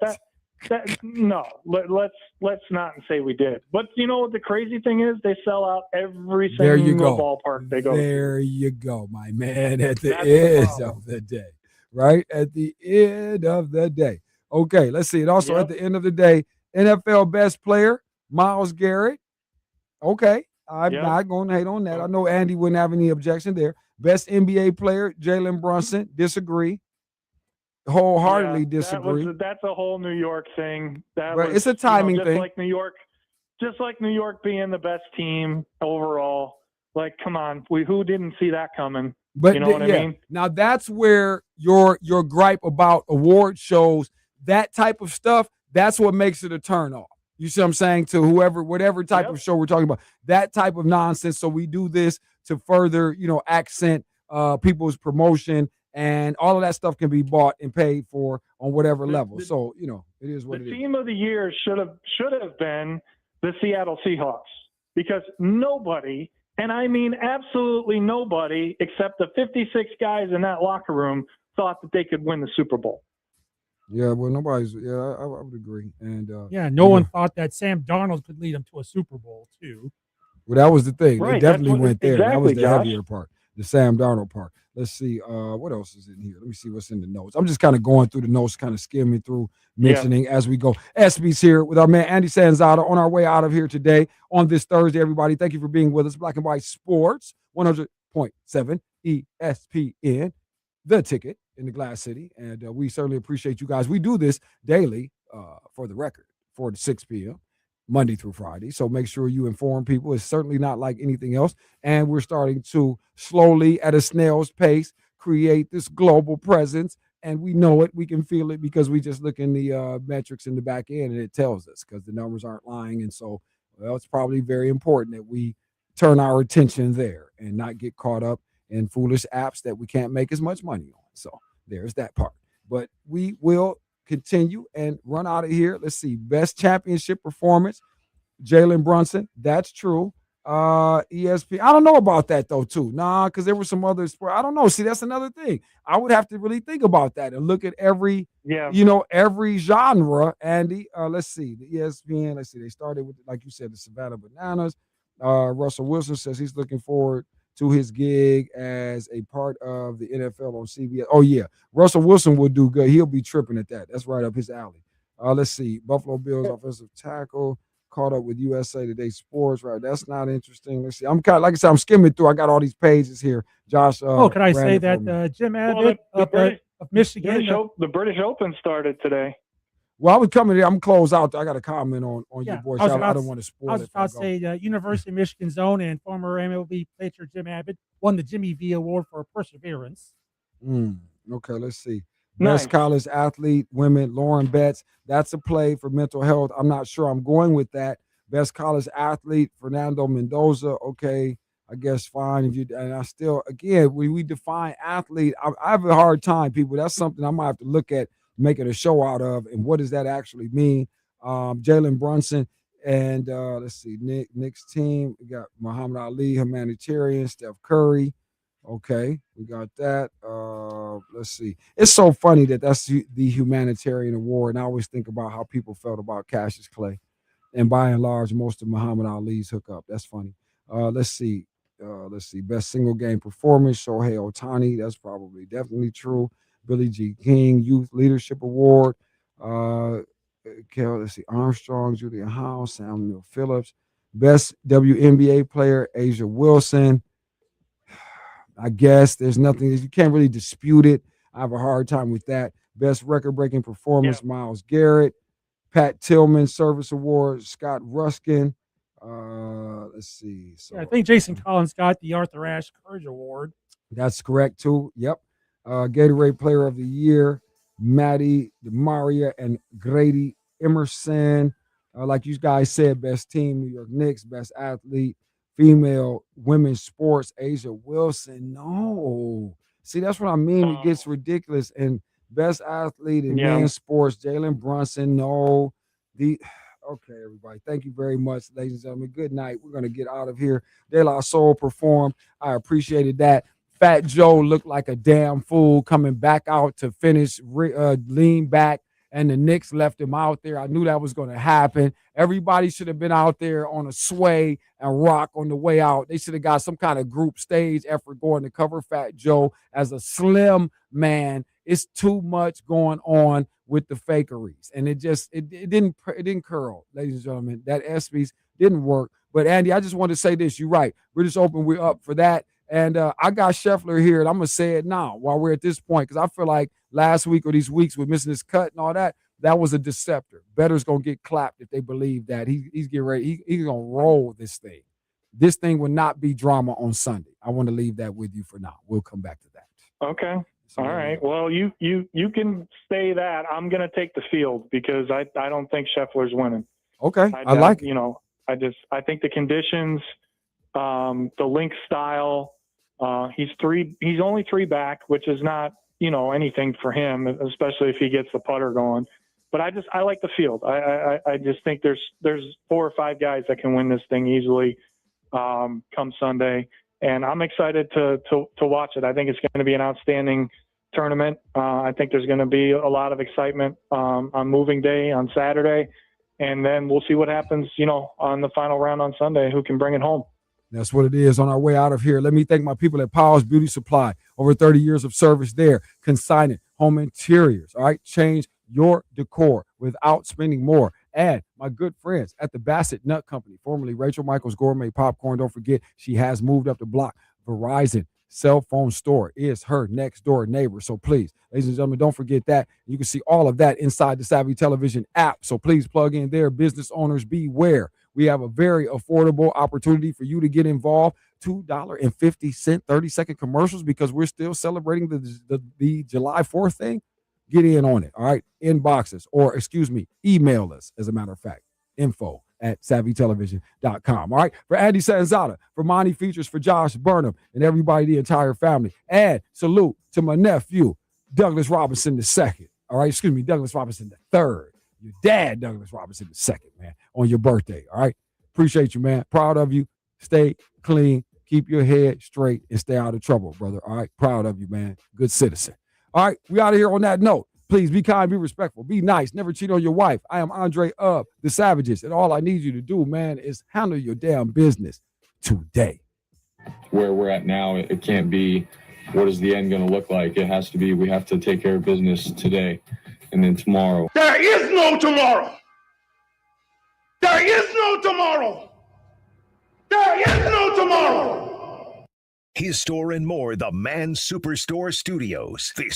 No, let's not say we did. But you know what the crazy thing is? They sell out every There you single go. ballpark they go to. There you go, my man. At the That's the end problem. of the day, right? At the end of the day. Okay, let's see. And also at the end of the day, NFL best player, Myles Garrett. Okay, I'm not going to hate on that. I know Andy wouldn't have any objection there. Best NBA player, Jalen Brunson. Disagree. Wholeheartedly disagree. That's a whole New York thing. Right, it's a timing just thing. Like New York being the best team overall. Like, come on, who didn't see that coming? But you know what I mean? Now that's where your gripe about award shows, that type of stuff, that's what makes it a turnoff. You see what I'm saying? To whatever type of show we're talking about, that type of nonsense. So we do this to further, accent people's promotion, and all of that stuff can be bought and paid for on whatever level. So, it is what it is. The team of the year should have been the Seattle Seahawks, because nobody, and I mean absolutely nobody, except the 56 guys in that locker room, thought that they could win the Super Bowl. Yeah, well, nobody's. Yeah, I would agree. And no one thought that Sam Darnold could lead them to a Super Bowl too. Well, that was the thing. Right, They definitely that's what- went there. That was the exactly, Josh. heavier part, the Sam Darnold part. Let's see. What else is in here? Let me see what's in the notes. I'm just kind of going through the notes, kind of skimming through, mentioning as we go. ESPYs here with our man Andy Sanzada on our way out of here today on this Thursday. Everybody, thank you for being with us. Black and White Sports, 100.7 ESPN, the ticket in the Glass City, and we certainly appreciate you guys. We do this daily, for the record, 4 to 6 p.m. Monday through Friday. So make sure you inform people. It's certainly not like anything else. And we're starting to slowly, at a snail's pace, create this global presence. And we know it. We can feel it because we just look in the metrics in the back end, and it tells us, because the numbers aren't lying. And so, it's probably very important that we turn our attention there and not get caught up in foolish apps that we can't make as much money on. So there's that part. But we will continue and run out of here. Let's see. Best championship performance, Jalen Brunson. That's true. ESPN. I don't know about that though, too. Nah, because there were some other sports. I don't know. See, that's another thing. I would have to really think about that and look at every, every genre. Andy, let's see. The ESPN. Let's see. They started with, like you said, the Savannah Bananas. Russell Wilson says he's looking forward to his gig as a part of the NFL on CBS. Oh, yeah. Russell Wilson will do good. He'll be tripping at that. That's right up his alley. Let's see. Buffalo Bills offensive tackle caught up with USA Today Sports. Right. That's not interesting. Let's see. I'm kind of, like I said, I'm skimming through. I got all these pages here. Josh. Can I say that Jim Abbott of Michigan? The British Open started today. Well, I was coming here. I'm closed out. I got a comment on your boy. I don't want to spoil it. I was about to say University of Michigan's own and former MLB pitcher Jim Abbott won the Jimmy V Award for perseverance. Okay, let's see. Best college athlete, women, Lauren Betts. That's a play for mental health. I'm not sure I'm going with that. Best college athlete, Fernando Mendoza. Okay, I guess fine. And I still, again, when we define athlete, I have a hard time, people. That's something I might have to look at, making a show out of, and what does that actually mean? Jalen Brunson and let's see, Nick's team. We got Muhammad Ali, humanitarian, Steph Curry. Okay, we got that. Let's see. It's so funny that's the humanitarian award, and I always think about how people felt about Cassius Clay, and by and large, most of Muhammad Ali's hookup. That's funny. Let's see. Best single game performance, Shohei Ohtani. That's probably definitely true. Billie Jean King Youth Leadership Award. Let's see. Armstrong, Julian House, Samuel Phillips. Best WNBA player, Asia Wilson. I guess there's nothing, you can't really dispute it. I have a hard time with that. Best record-breaking performance, Myles Garrett. Pat Tillman Service Award, Scott Ruskin. Let's see. So I think Jason Collins got the Arthur Ashe Courage Award. That's correct too. Yep. Gatorade Player of the Year, Maddie DeMaria and Grady Emerson. Like you guys said, best team, New York Knicks. Best athlete, female women's sports, Asia Wilson. No. See, that's what I mean. It gets ridiculous. And best athlete in men's sports, Jalen Brunson. No. Okay, everybody. Thank you very much, ladies and gentlemen. Good night. We're going to get out of here. De La Soul performed. I appreciated that. Fat Joe looked like a damn fool coming back out to finish, lean back and the Knicks left him out there. I knew that was going to happen. Everybody should have been out there on a sway and rock on the way out. They should have got some kind of group stage effort going to cover Fat Joe as a slim man. It's too much going on with the fakeries, and it didn't curl, ladies and gentlemen. That ESPYs didn't work. But Andy, I just want to say this. You're right. British Open, we're up for that. And I got Scheffler here, and I'm going to say it now while we're at this point, because I feel like last week or these weeks with missing his cut and all that, that was a deceptor. Bettor's going to get clapped if they believe that. He's getting ready. He's going to roll this thing. This thing will not be drama on Sunday. I want to leave that with you for now. We'll come back to that. Okay. All right. Well, you can say that. I'm going to take the field because I don't think Scheffler's winning. Okay. I like it. You know, I think the conditions, the link style, he's only 3 back, which is not, you know, anything for him, especially if he gets the putter going. But I like the field. I just think there's 4 or 5 guys that can win this thing easily come Sunday, and I'm excited to watch it. I think it's going to be an outstanding tournament. I think there's going to be a lot of excitement on moving day on Saturday, and then we'll see what happens, you know, on the final round on Sunday, who can bring it home. That's what it is. On our way out of here, let me thank my people at Powell's Beauty Supply. Over 30 years of service there. Consignment, home interiors, all right? Change your decor without spending more. And my good friends at the Bassett Nut Company, formerly Rachel Michaels Gourmet Popcorn. Don't forget, she has moved up the block. Verizon cell phone store is her next door neighbor. So please, ladies and gentlemen, don't forget that. You can see all of that inside the Savvy Television app. So please plug in there. Business owners, beware. We have a very affordable opportunity for you to get involved. $2.50, 30-second commercials, because we're still celebrating the July 4th thing. Get in on it, all right? Inbox us, or email us, as a matter of fact, info@savvytelevision.com, all right? For Andy Sanzata, for Monty Features, for Josh Burnham, and everybody, the entire family. And salute to my nephew, Douglas Robinson II, all right? Douglas Robinson III. Your dad, Douglas Robinson II, man, on your birthday, all right? Appreciate you, man. Proud of you. Stay clean. Keep your head straight and stay out of trouble, brother, all right? Proud of you, man. Good citizen. All right, we out of here on that note. Please be kind, be respectful, be nice, never cheat on your wife. I am Andre of the Savages, and all I need you to do, man, is handle your damn business today. Where we're at now, it can't be, what is the end going to look like? It has to be, we have to take care of business today and then tomorrow. There is no tomorrow. There is no tomorrow. There is no tomorrow. His Store and More, the Man Superstore Studios. This